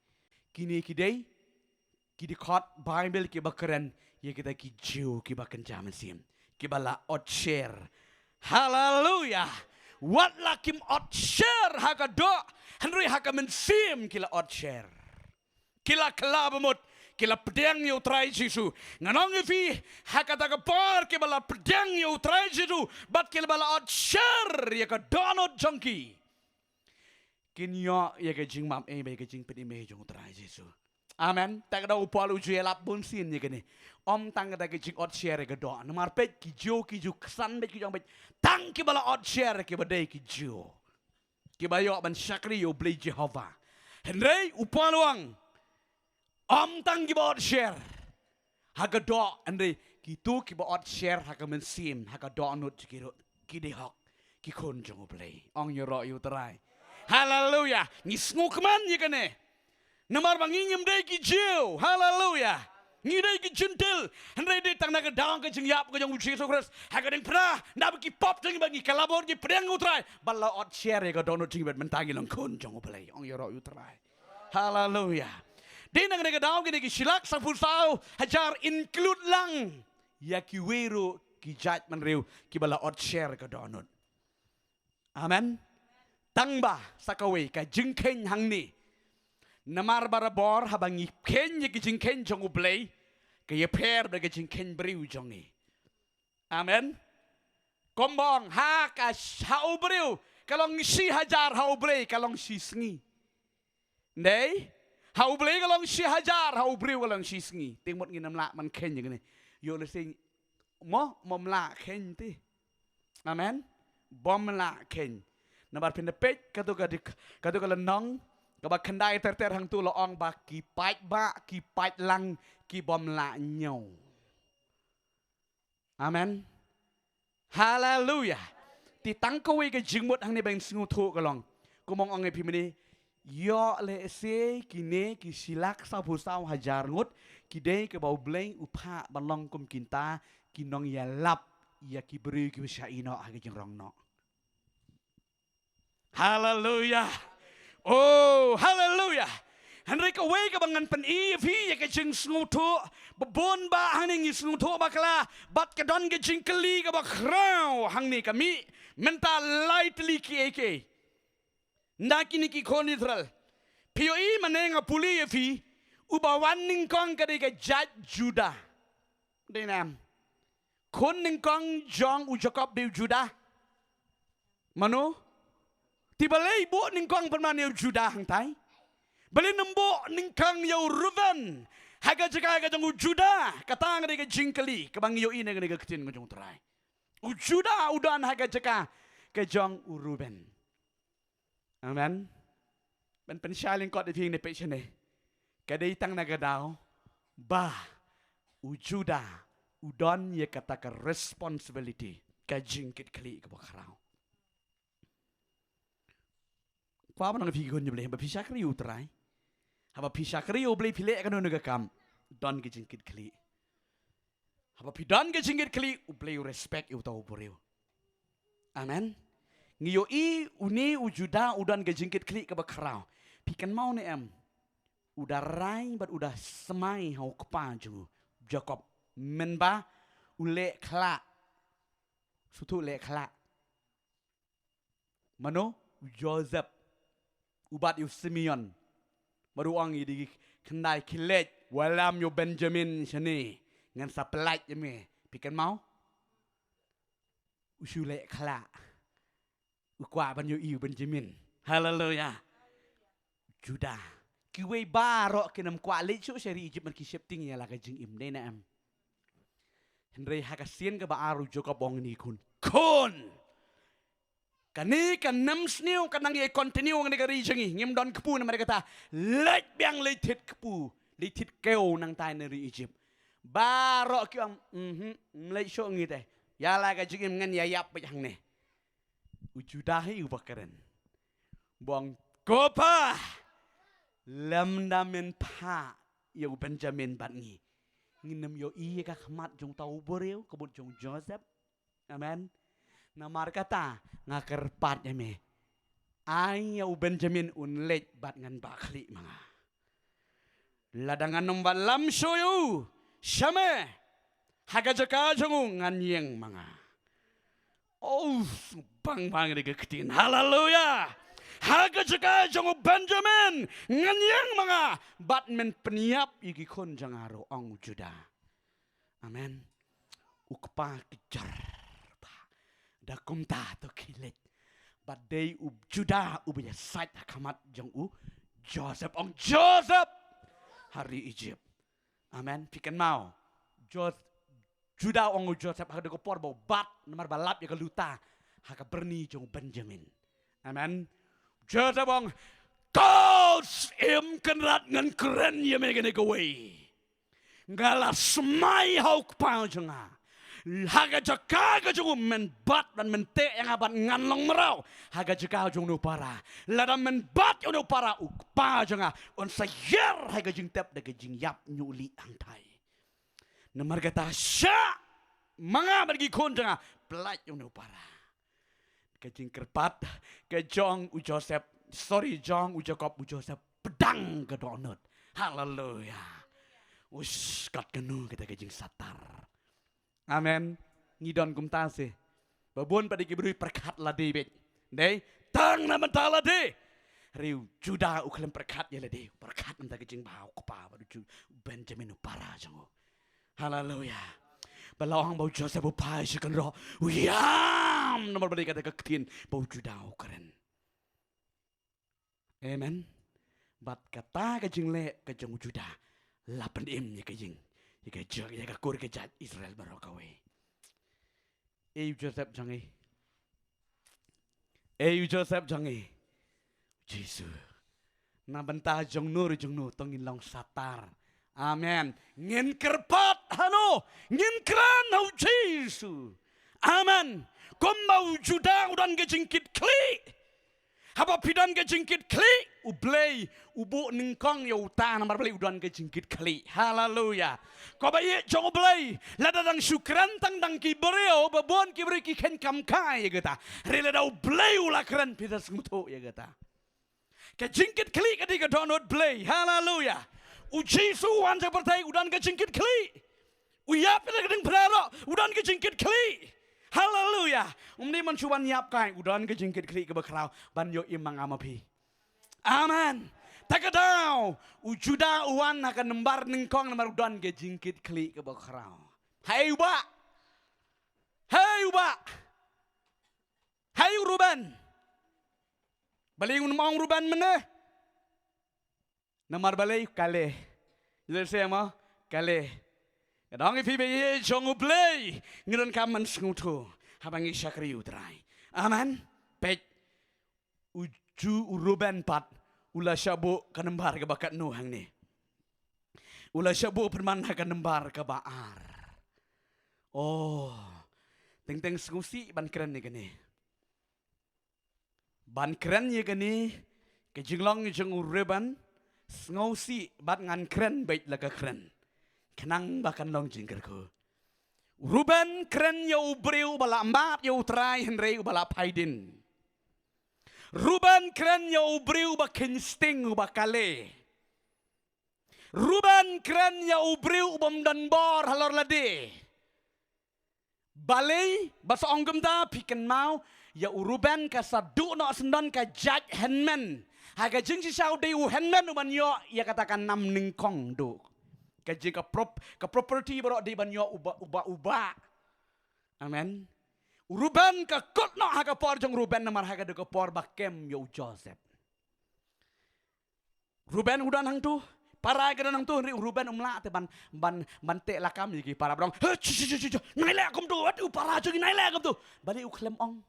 Kini kidai ki di khot Bible ki bakeren ye kita ki Jew ki bakan jaman sim. Ki bala ot share. Hallelujah. What lakim ot share haka do Henry haka men sim kila ot share. Kila kelabamut, kila pedang yang utrai Yesus. Nganong ifi hakataga par ke bala pedang yang utrai Yesus. Bat kila bala od share ya ka donot junkie. Kinyo ya ka jing mam ba ka jing pedi me jong utrai Yesus. Amen. Tak ada upal uji elap bunsin ya kene. Om tang ka jing od share ka do. Namar pet ki jo kesan bet ki jong bet. Tang ki bala od share ki badai ki jo. Ki bayo ban syakri yo beli Jehovah. Henry upaluang. Om tang ki baot share. Haga do andre kitu ki baot share haga mensim haga do nut kiro ki dehok ki kon jong play. Ong yoro yu terai. Hallelujah. Ni smukman ye kene. Namar bangingem dei ki jiu. Hallelujah. Ni dei ki gentle. Andre dei tang naga daang ke jeng yap ke jong Jesus Christ. Haga deng pra nab ki pop jeng bagi kalabor ki pedang utrai. Bala ot share haga do nut jing bet mentangi lang kon jong play. Ong yoro yu terai. Hallelujah. Di nang daw gini ki silak sa pusau hajar include lang ya ki wero ki jat man rew ki bala ot share ka donut. Amen. Tangba sa kawe ka jingken hang ni. Namar barabor habang iken ya ki jingken jong ublay ka ye per da ki jingken brew jong ni. Amen. Kombong ha ka hau brew kalong si hajar hau brew kalong si sngi. Nei hau beli kalong si hajar, hau beli kalong si sengi. Tengok ni namla man ken yang ni. Yo le sing mo mla ken ti. Amen. Bom la ken. Nambar pendepet katu kalenong kabak kendai ter hang tu loong ba ki pait lang ki bom la nyau. Amen. Hallelujah. Ti tangkawi ke jingmut hang ni bang singu thu kalong. Kumong ang ipimini. Yo le se kine ki silak sa pusau hajar ngut kidei ke bau bleng upa balong kum kinta kinong ya lap ya ki beri ki sya ino age jing rong no. Hallelujah. Oh, hallelujah. Henry ka way ka bangan pen fi ya ka jing sngu thu babon ba hang ni sngu thu bakla bat ka don ka jing kali ka ba krau hang ni kami mental lightly ki eke. Ndaki ni ki kon Israel. POE manenga puli fi ubawan ning kong ka ka judge Judah. Denam. Kon ning kong jong u Jacob be Judah. Mano? Tibalay bo ning kong panman yu Judah hang tai. Bali nembo ning kong yu Reuben. Haga jaka ka jong u Judah katang ka jingkali kabang yu ine ka ketin ngajong try. U Judah udan haga jaka ka jong u Reuben. Amen. Ben pensyaling ko di ne pe sene. Kadai tang nagadao ba u Judah udon ye kata ka responsibility ka jingkit kali ka bakrao. Kwa ba nang figon boleh ba pisakri utrai. Haba pisakri boleh pilih kan naga kam don ka jingkit kali. Haba pidon ka jingkit kali boleh respect u tau boreu. Amen. Ngiyo i uni u Judah udon ka jingkit kali ka bakrao. Pikan mau ne em. Udah rai bat udah semai hau kepa ju Jacob menba ule kla sutu le kla mano Joseph ubat yu Simeon maruang di kendai kilet walam yu Benjamin sini ngan sapelaj me pikan mau usule kla ukwa ban yu Benjamin haleluya Judah kiwe baro kinam kwali chu seri Egypt man kisepting ya la ka jing im de na am Henry hakasien ka baaru joka bong ni kun kani kan nam sniu kanang ye continue ngani ka rijingi ngim don kpu na mereka ta lek biang letit kpu letit keu nang tai na ri Egypt baro ki am mlai sho ngi te ya la ka jing im ngan ya yap hang ne ujudahi ubakaran bong kopa lamdamen pa yo Benjamin bangi nginam yo iya ka khamat jong tau boreu kabut jong Joseph amen namar kata ngakerpat me ay yo Benjamin unlet bat ngan bakli mga ladangan nomba lam soyu syame haga jaka jong ngan yeng mga oh bang de ketin haleluya haga jaka jong Benjamin nganyang mga batmen peniap igi kon jangaro ang Judah. Amen. Ukpa kejar da kumta to kilet. But they Judah ubya sait hakamat jong Joseph ang Joseph hari Egypt. Amen. Pikan mau Judah ang Joseph haga ko por bat namar balap ya kaluta haga berni jong Benjamin. Amen. Joseph ang Kaus im kenrat ngan keren ya megane gawai. Ngala semai hauk pau jenga. Haga jaka jong men bat dan mente yang abat ngan long merau. Haga jaka jong no para. Lada men bat yo no para ukpa jenga. On sayer haga jing tep da jing yap nyuli angtai. Namar kata sya mga bagi kon jenga pelat yo no para. Kajing kerpat kajong u Joseph jong u Jacob u Joseph pedang ke donut haleluya us kat kenu kita kajing satar amen ngidon kumtase babon pada kibru perkat lade bet dei tang na mentala de riu Judah u klem perkat ya lade perkat menta kajing bau kepa badu Benjamin u para jango haleluya balawang bau Joseph u pai sikan ro uyam nomor beri kata ketin bau Judah u keren amen bat kata kajing le kajong Judah 8M ya kajing ya kajang ya kakur kejat Israel barokawe Joseph jangi Joseph jangi Jesus na bentah jong nur tongin long satar amen ngin kerpat hano ngin kran hau Jesu. Amen. Kom mau juda udan ke jingkit kli. Haba pidan ke jingkit kli. Ublay ubu ningkong ya uta namar blay udan ke jingkit kli. Haleluya. Ko bayi jong blay ladang syukran tang dang ki bereo babon ki beri ki ken kam kai ya gata. Rela dau blay ula kran pita smuto ya gata. Ke jingkit kli ketika donut blay. Haleluya. Jesu wan seperti udan ke jingkit kli. Uyap kita kedeng berara udan ke jingkit kli. Haleluya. Umni man cuban yap kai udan ke jingkit kli ke bakrau ban yo imang amapi. Amen. Takadau ujuda uan akan nembar ningkong nembar udan ke jingkit kli ke bakrau. Hai uba. Hai uba. Hai Ruben. Balik unmong Ruben mana? Namar balik kale. Jadi saya mau kale. Kadang ipi bayi jongu play ngiran kaman sengutu habangi syakri utrai. Amen. Pet uju Ruben pat ula syabu kanembar ke bakat nuhang ni. Ula syabu permana kanembar ke baar. Oh, teng sengusi ban keren ni gani. Ban keren ye gani kejinglong jongu Ruben sengusi bat ngan keren baik laga keren. Kenang bahkan long jingkerku. Ruben keren yau breu bala map yau trai henrei bala paidin. Ruben keren yau breu ba kinsting ba kale. Ruben keren yau breu bom dan bor halor lade. Balai basa onggem ta piken mau ya Ruben ka sadu no sendon ka judge henmen. Haga jing si sau de henmen uban yo ya katakan nam ningkong do. Kaji ke property berok di banyo uba. Amen. Ruben ke kot no haga por jong Ruben namar haga de ke por bakem yo Joseph. Ruben udan hang tu. Para ke nang tu Ruben umla te ban te lakam lagi para brong. Naile akum tu atu para jogi naile akum tu. Bali uklem ong.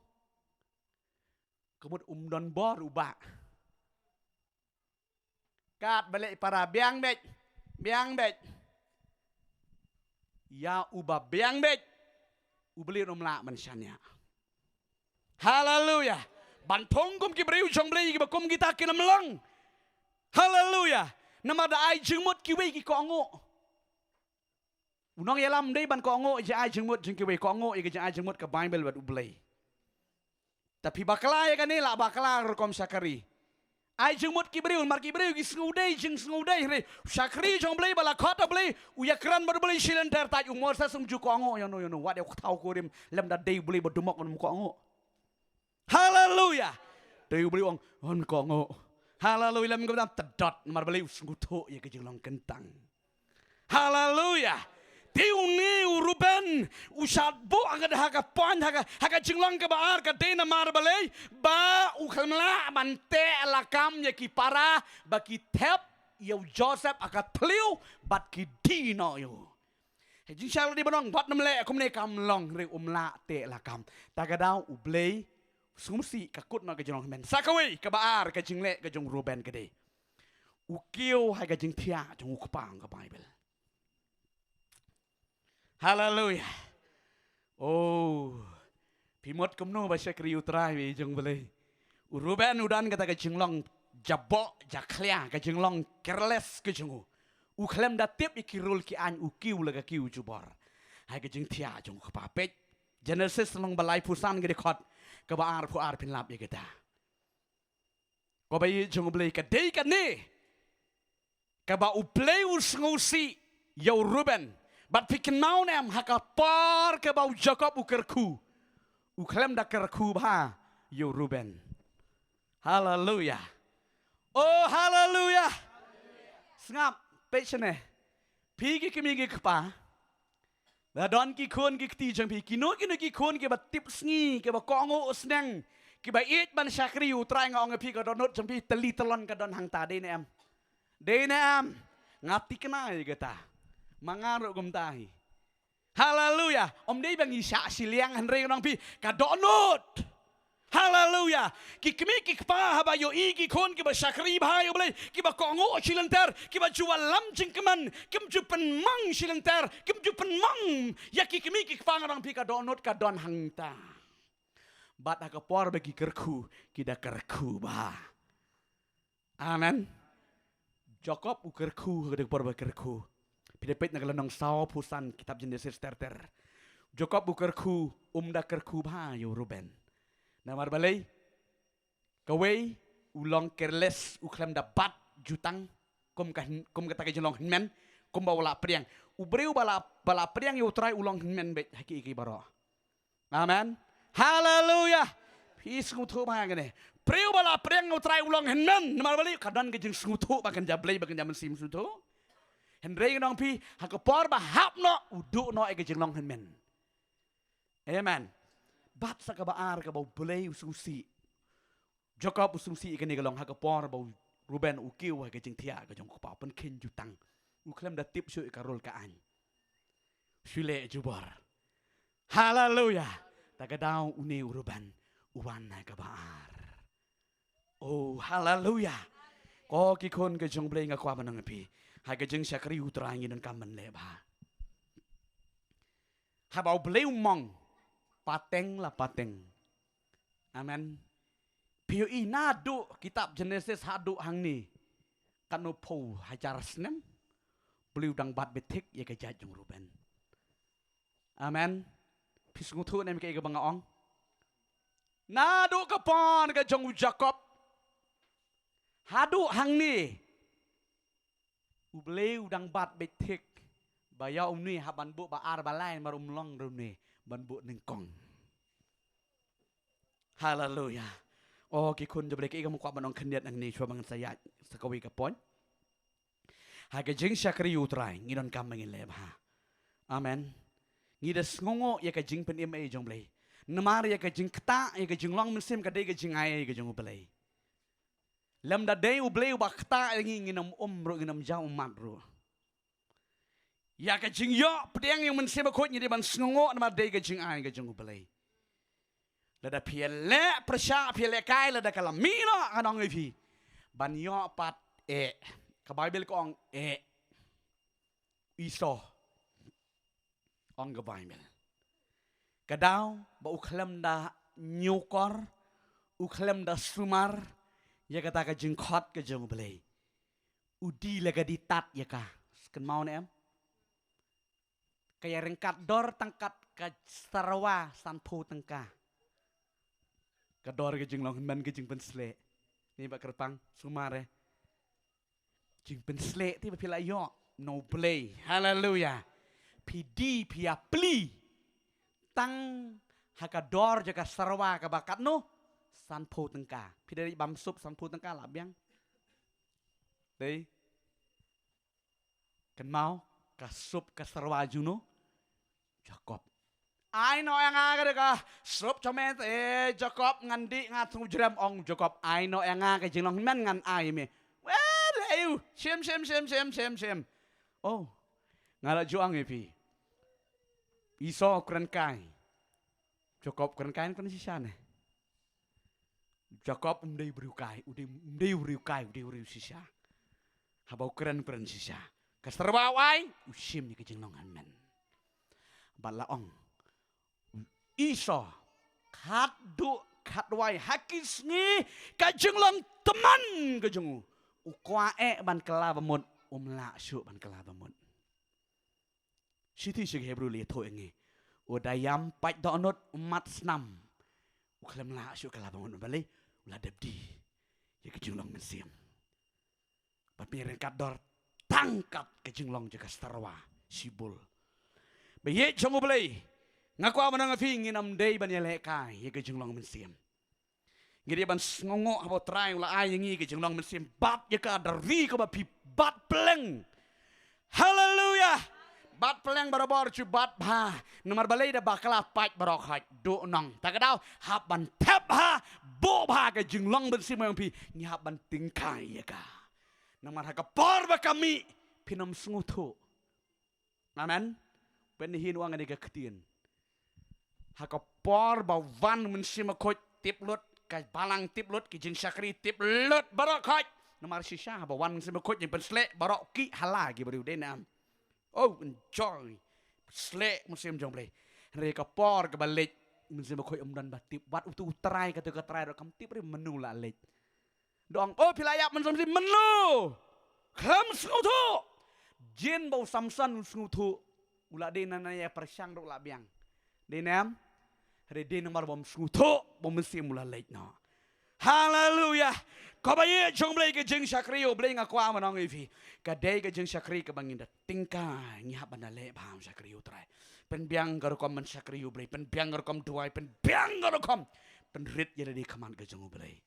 Kemud dan bor uba. Kat balik para biang bet. Biang bet. Ya ubah biang bet. Ubeli rumla manusianya. Haleluya. Bantong kum ki beriu jong beli ki bakum kita kena melong. Haleluya. Nama da ai jengmut ki wei ki kongo. Unong yalam dei ban kongo je ai jengmut jeng ki wei kongo je ai jengmut ke Bible bat ubeli. Tapi bakala ya kan ni lah bakala rekom sakari. Ai jengmut ki beriu mar ki beriu ki sengudai jeng sengudai re sakri jong beli bala kota beli uya kran bar beli silender taj umur sa sung ju kongo yo no wa de tau ko rim lem da dei beli badumok on kongo. Haleluya. Dei beli on kongo. Haleluya lem gam tedot mar beli sengutho ya ke jenglong kentang. Haleluya. Tiuni Ruben usat bo aga haga pon haga jinglong ke baar ka dena mar balai ba ukhamla mante lakam ya ki para ba ki tep yo Joseph akat pliu bat ki dino yo. Hejin shal di banong bat namle akumne kam long re umla te lakam tagadau ublei sumsi kakut na ka jinglong men sakawi ka baar ka jingle ka jong Ruben ka de. Ukiu haga jing tia jong ukpang ka Bible. Haleluya. Oh. Pimot kumno ba syakri utrai we jong beli. Ruben udan kata ke jinglong jabok jaklia ke jinglong careless ke jingu. Uklem da tip ikirul ki an ukiu laga kiu jubor. Hai ke jing tia jong kapapet. Genesis long balai pusan ke dekot ke baar pu ar pin lap ye kita. Ko bayi jong beli ke dei kan ni. Ke ba uplay usngusi yo Ruben. But pikin mau nem haka par ke bau Jacob ukerku. Uklem da kerku ba yo Ruben. Haleluya. Oh haleluya. Sengap pechene. Pigi kimigi kpa. Da don ki kon ki kti jang pi kino ki kon ke ba tip sngi ke ba kongo sneng. Ke ba it ban syakri utrai ngong pi ka donot jang pi teli telon ka don hang ta de nem. De nem. Ngati kena ye kata. Mangaruk gumtahi. Haleluya. Om dei bang isa siliang henry nang pi kadonut. Hallelujah. Kikmi kikpa haba yo iki kon kiba syakri bahayo boleh kiba kongo silenter kiba jual lam jingkeman kim jupen mang silenter kim jupen mang ya kikmi kikpa ngarang pika donot ka don hangta. Bat hakapor bagi kerku kida kerku bah. Amen. Jacob ukerku kedek por kerku. Pidepet nagalanong saw pusan kitab Genesis terter. Jacob ukerku umda kerku bahayo Ruben. Namar balay, kaway ulang careless uklam da bat jutang kum kata kejelong men kum bawa priang ubreu bala priang yo try ulang men bet haki baro. Amen. Hallelujah. Peace ngutu bagane. Preu bala priang yo try ulang men namar balay kadan kejeng ngutu bagan jablay bagan jaman sim sutu. Henry nong pi hakapor ba hapno udu no kejelong men. Amen. Bat sa kabaar ka bau belay ususi. Jacob ususi ikan nigalong hakapor bau Ruben ukiw ha kajing tia kajong kupapan ken jutang. Uklam da tip syu ikarol kaan. Syule jubar. Hallelujah. Tagadaw uni Ruben uwan na kabaar. Oh hallelujah. Ko kikon kajong belay nga kwa manang api. Ha kajing syakri utrangin ng kaman leba. Habau belay umong. Pateng lah pateng. Amen. Pio inadu kitab Genesis hadu hang ni. Kanu po hajar senem. Beliau dang bat betik ya kejat jung Ruben. Amen. Pisungutu nem kaya bangaong. Nadu kapon ke jung Jacob. Hadu hang ni. Beliau dang bat betik. Baya ni haban bu baar balai marum long rumni. Banbu nengkong. Hallelujah. Oh kikun jebelek ika mukwa manong kendiat ang ni chua mangan saya sakawi kapon. Haga jing syakri utray nginon kam mangin lebha. Amen. Ngidas ngongo ya ka jing pen ima jong blay. Namar ya ka jing kta ya ka jing long mensim ka day ka jing ay ka jong ublay. Lam da day ublay ba kta nginam umro nginam jaw madro. Ya ka jing yo pedang yang mensiba kot ni ban sngongo nama day ka jing ai ka jing ubalay. Lada piele presya piele kai lada kalamino anong ipi. Ban yo pat ka Bible ko ang iso ang ka Bible. Kadaw ba uklam da nyukor uklam da sumar ya kata ka jing kot ka jing ubalay. Udi laga ditat ya ka. Kan mau na em. Kaya rengkat dor tangkat ke Sarawak sanpu tengka. Kador ke jing long man ke jing pensle. Ni bak kerpang sumare. Jing pensle ti bapila yo no play. Hallelujah. Pidi pia pli. Tang hakador jaga Sarawak ke bakat no sanpu tengka. Pidari bamsup sanpu tengka lah biang. Dei. Kan mau kasup ke Sarawak juno. Jacob. Ai no yang aga ka sup chomet Jacob ngandi ngatung jeram ong Jacob ai no yang aga jinglong men ngan ai me. Well eu shem. Oh. Ngara juang epi. Iso keren kai. Jacob keren kai kan sisane. Jacob umdei beriukai, umdei beriukai sisa. Habau keren sisa. Kasterbawai usim ni kejinglong men. Balaong Iso kadwai hakis ni kajenglang teman kajengu ukwae ban kela bamut umla syuk ban kela bamut Siti syuk Hebrew li to engi udayam pait donot umat snam uklam la syuk kela bamut bali ula debdi ya kajenglang mensiam bat mirengkat dor tangkat kajenglang jaga starwa sibul Bayet jongo belay. Ngaku apa nang afi nginam day ban yale kai ye kejeng long mensim. Ngiri ban ngongo abo try ula ay ngi kejeng long mensim bat ye ka dari ka ba pi bat pleng. Hallelujah. Bat pleng barabor chu bat ba. Nomor balay da bakala pat barok hat do nong. Takadaw hap ban tap ha bo ba kejeng long mensim yang pi ni hap ban tingkai ye ka. Nomor ha ka por ba kami pinam sungutu. Amen. Penihin wang ada ketien. Haka por ba van mensima kot tip lut ka balang tip lut ki jing syakri tip lut barok khaj namar shisha bawan se bakut yang pensle barok ki hala gi baru denam oh enjoy slek musim jong play reka por ke balik musim bakut dan batip wat utu terai kata terai kam tip menu la lek dong oh pilayap musim menu kham skutu jin bau samsan skutu ula denana ya persyang ro la biang denam Rede nomor bom skutu bom mesti mula late no. Hallelujah. Kau bayi jong blay ke jeng syakri o blay ngakwa manong ifi. Kadai ke jeng syakri ke bangin da tingkai ngihap banda le paham syakri o try. Pen biang garukom men syakri o blay. Pen biang garukom tuai. Pen biang garukom. Pen rit jadi kaman ke jeng o blay.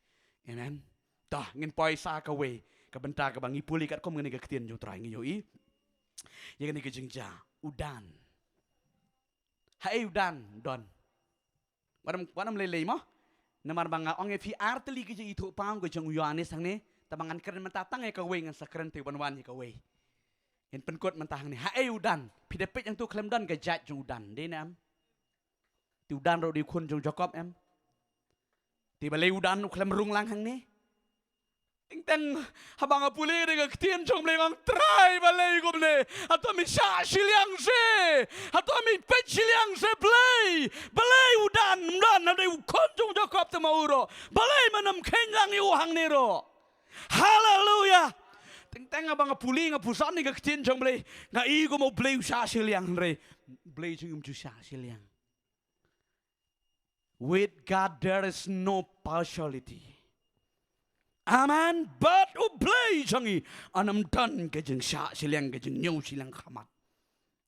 Amen. Dah ngin poi sa ka we. Ka benta ka bangi puli kat kom ngini ke ketien jong try ngiyo i. Ya ngini ke jeng ja udan. Hai udan don. Wadam lelei mah, namar bangga orang fi arteli kerja itu paham kerja Yohanes sang ni, tabangan keren mentatang ya kawe dengan sakren tu wan ya kawe. Yang penkot mentahang ni, hai udan, pidepet yang tu klaim dan kejat jeng udan, deh nam. Ti udan ro di kun jeng Jacob em. Ti balai udan klaim rung lang hang ni. Teng habang apuli dengan ketien jong melengong try balai gom ne. Atau mi syak siliang se, atau mi pet siliang se balai udan ada ukon jong Jacob temauro. Balai manam kenyang iu hang nero. Hallelujah. Teng habang apuli ngapusan ni ketien jong balai. Ngai go mau balai syak siliang re. Balai jong syak siliang. With God there is no partiality. Amen. But ublay jangi anam dan kejeng syak siliang kejeng nyau silang khamat.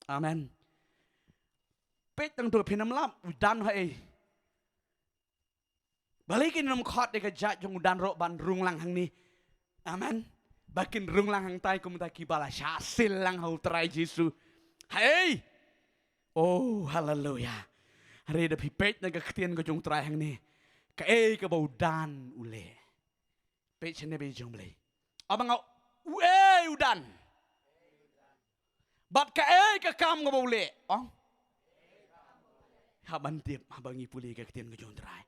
Amen. Pet tang tu pinam lam udan hai. Balikin nam khot de kejat jong udan ro ban rung lang hang ni. Amen. Bakin rung lang hang tai kum ta ki bala syak silang hau trai Jesu. Hai. Oh hallelujah. Hari de pipet na ketien ko jong trai hang ni. Ka ka bau dan ule. Pet sini beri jom boleh. Abang ngau, udan. Bat ka ke kam ngau boleh. Oh, haban tiap abang ipuli ke ketien ke jom terai.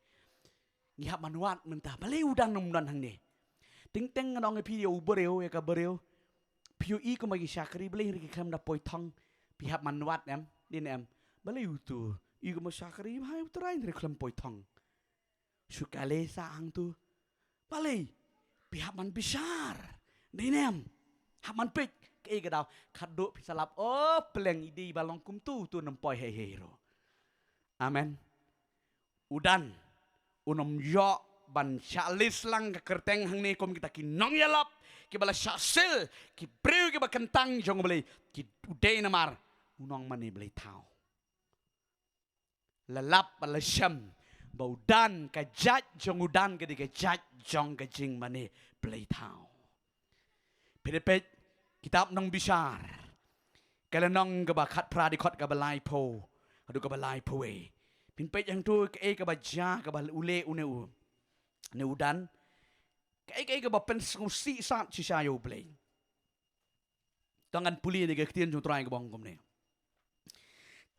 Ngihap manuat mentah. Boleh udan hang ni. Ting ngadong video bereu ya ka bereu. Piu I ko magi syakri boleh riki kam da poi thong. Pihap manuat em, din em. Boleh tu. I ko mo syakri hai terai riki kam poi thong. Sukale sa hang tu. Boleh. Pihak man besar, dinem, hak man pek, kei kedau, kaduk pisalap, oh peleng idi balong kum tu nempoi hero. Amen. Udan, unom yo ban syalis lang kerteng hang ni kom kita ki nong yalap, ki bala syasil, ki breu ki bakentang jong beli, ki udai namar, unong mani beli tau. Lelap bala syam. Bau dan kejat jong udan ke dikejat jong kejing mani play tau. Pidepet kitab nong bisar. Kalau nong ke bakat pradikot ke balai po. Adu ke balai po eh. Pinpet yang tu ke ke baja ke bal ule une u. Ne udan. Ke ke bapen si sat sisayo play. Tangan puli de ke ketien jong trai ke bongkom ne.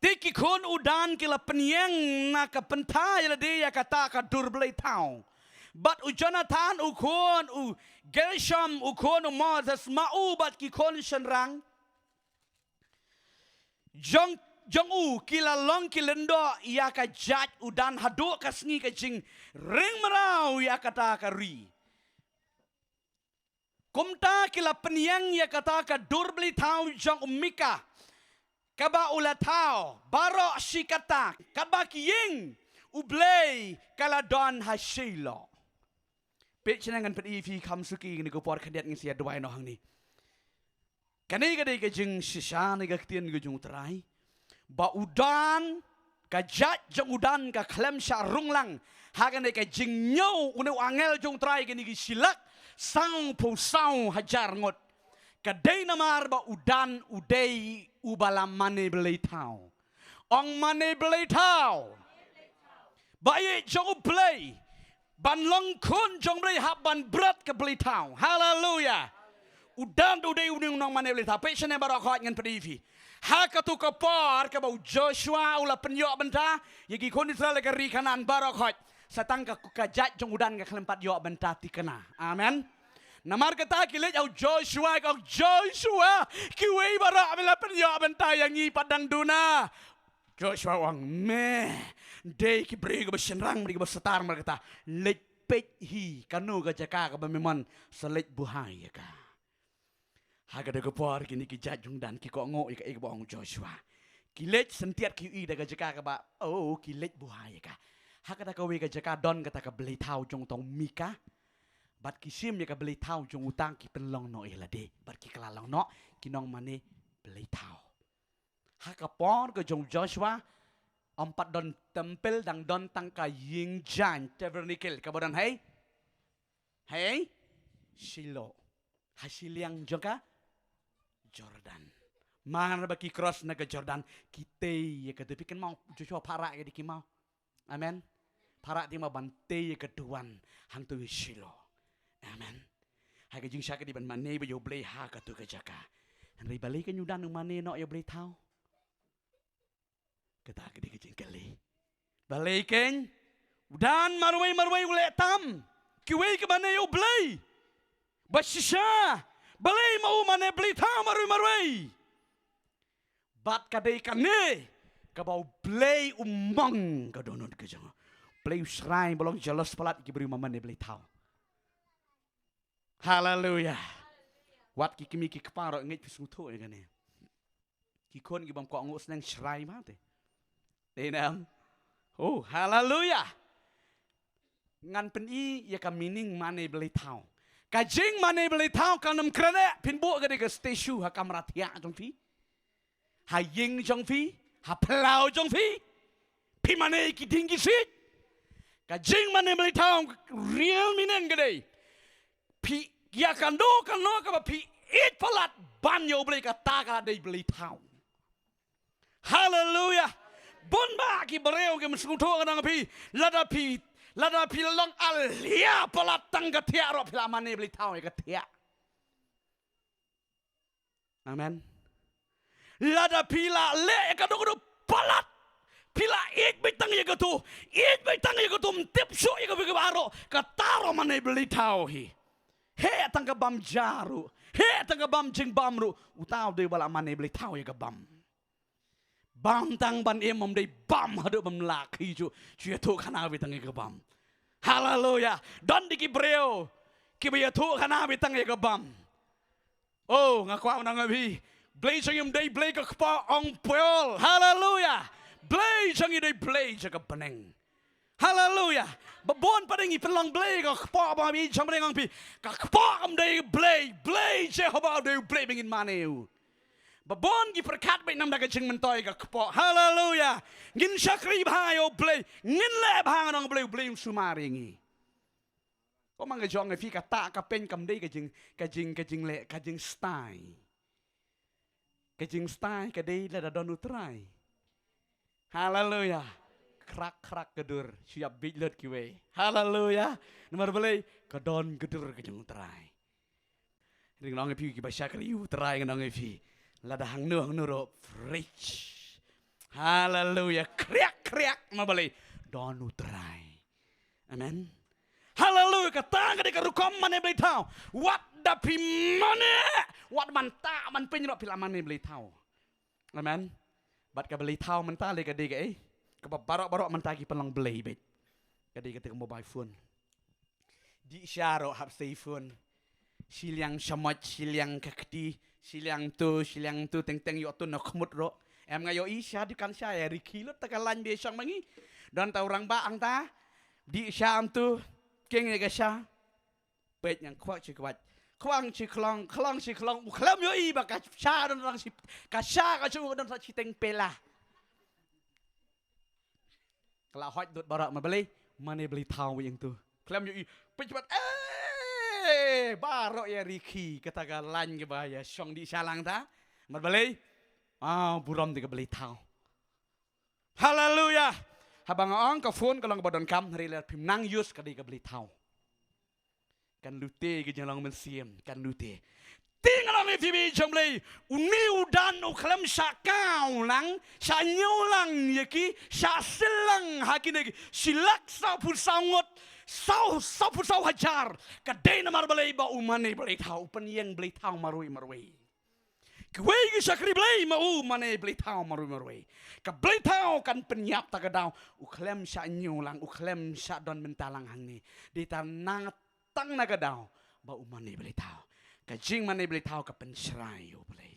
Tiki kon udan kila penyeng na ka pentai la dia kata ka dur blai tau. But u Jonathan u kon u Gershom u kon u Moses mau bat ki kon shenrang. Jong u kila long kilendo ya ka jat udan hadu ka sngi ka jing ring merau ya kata ka ri. Kumta kila penyeng ya kata ka dur blai tau jong Mika. Kaba ulatao, barok sikata, kaba kiying, ublay, kaladon hasilo. Pet cenangan pet ifi kam suki ni ko por kadiat ngi sia dua no hang ni. Kanai kadai ke jeng sisa ni ka ketien ke jeng terai. Ba udan, ka jat jeng udan ka klem sya runglang. Hagan ka jeng nyau une angel jeng terai ke ni silak, sang po sang hajar ngot. Kadai namar ba udan udai ubalam mane belai tau. Ong mane belai tau. Baik jong belai. Ban long kun jong belai hab ban berat ke belai tau. Hallelujah. Udan udai udai nong mane belai tau. Pecene barakot ngan pedivi. Hakatu kapar ke bau Joshua ula penyok benta. Yagi kon Israel ke ri kanan barakot. satang ka kajat jong udan ka kelempat yo bentati kena. Amen. Namar kata kilit au Joshua kiwi bara bila penyo bentai yang i padang duna. Joshua wang meh day ki beri ke besenrang beri ke besetar mereka kata lek pet hi kanu ka jaka ka memang selet buhai ka. Haga de gopor kini ki jajung dan ki ko ngo ka bong Joshua. Kilet sentiat ki i daga jaka ka ba oh kilet buhai ka. Haga ka we ka jaka don kata ka beli tau jong tong mika. Bat kisim ya ka beli tau jong utang ki penlong no elade. Bat ki kelalong no kinong mane beli tau. Hakapor ke jong Joshua 4 don tempel dang don tangka ying jan tabernacle kabodan hey Shiloh hasiliang joka Jordan mana baki cross naga Jordan kita ya ketepi kan mau Joshua para ke diki mau amen para di mau bante ya keduan hang tu Shiloh amen haga jing syaka di ban mane ba yo blay ha ka tu ka jaka henry balik kan yudan mane no yo blay tau kata gede kecil kali balikin dan marwai ule tam kiwei ke mana yo blay basisha balai mau mana blay tam marwai bat kadai kane kabau blay umang kadonot ke jang blay usrai bolong jelas pelat ki beri mamane blay tau haleluya wat ki kimi ki keparo ngit pisung tu ya kane ki kon ki bam ko ngus nang shrai ma te Denam. Oh, haleluya. Ngan peni ya ka meaning mane beli tau. Kajing mane beli tau kanam krene pinbu ka de ka statue ha kamratia jong fi. Ha ying jong fi, ha plau jong fi. Pi mane ki tinggi sit. Kajing mane beli tau real meaning ka de. Pi ya kan do ka pi it palat banyo beli ka ta ka de beli tau. Haleluya. Bon ba ki bereo ke mskuto kanang pi lada pi long alia palat tangga tia ro pila mane beli tau ka tia. Amen. Lada pila le ka do palat pila ik bitang ye ka tu tip so ye ka baro ka taro mane beli tau hi. He tangga bam jaru, he tangga bam jing bamru utau de bala mane beli tau ye ka bam. Bam tang ban emom dei bam hadu bam laki ju tu kana bitang ke bam. Haleluya. Don di kibreo ki tu kana bitang ke bam. Oh ngakwa nang abi. Blay sang dei blay ka kpa ong pol. Haleluya. Blay sang dei blay ka peneng. Haleluya. Babon pading ipelang blay ka kpa ba bi sang peneng pi. Ka kpa am dei blay Jehovah dei blay bingin maneu. Babon gi perkat baik nam daga jeng mentoy ka kepo. Haleluya. Ngin syakri bahayo blay. Ngin le bahang nang blay sumaringi. Ko mangga jong fi ka ta ka pen kam dei ka jeng style. Ka jeng style ka dei la da don utrai. Haleluya. Krak gedur siap bijlet ki we. Haleluya. Nomor blay ka don gedur ka jeng utrai. Ring nang fi ki ba syakri utrai nang fi. Lada hang nuro rich. Haleluya. Kriak mabali. Donu try. Amen. Haleluya. Kata ka rukom mane beli tau. Wat da pi mane. Wat man ta man penyerok pila mane beli tau. Amen. Bat ka beli tau man ta le ka de ka Ka barok man ta ki pelang beli bet. Ka de ka mobile phone. Di syaro hap say phone. Siliang syamot siliang kakti. Siliang tu teng yo tu nak mut ro em ngayo isya di kan saya riki lut takalan be syang mangi dan ta orang ba ang ta di syam tu keng ga sya pet yang kwak chi kwat kwang chi klong klam yo i ba ka sya dan orang si ka sya ka chu dan sa chi teng pela kala hot dut barak ma beli mane beli tau yang tu klam yo i pet cepat barok ya Riki kata lan ke bahaya syong di salang ta mat balai buram di ke beli tau haleluya habang ong ka phone ka long badon kam hari ler pim nang yus ka di ke beli tau kan lute ke jalang mensiem kan lute ting long TV jamlay uniu dan uklam sakau lang sa lang yaki sa silang hakinegi silak sa pusangot sa pusaw hajar kaday na marbalay ba umane balay tao paniyang balay tao marui Kaway sa kriblay mau mane balay tao marui ka balay tao kan penyap tagadaw uklam sa lang uklam sa don mentalang hangni di tanang tang nagadaw ba umane balay tao Kajing manay balay tao ka pensrayo balay.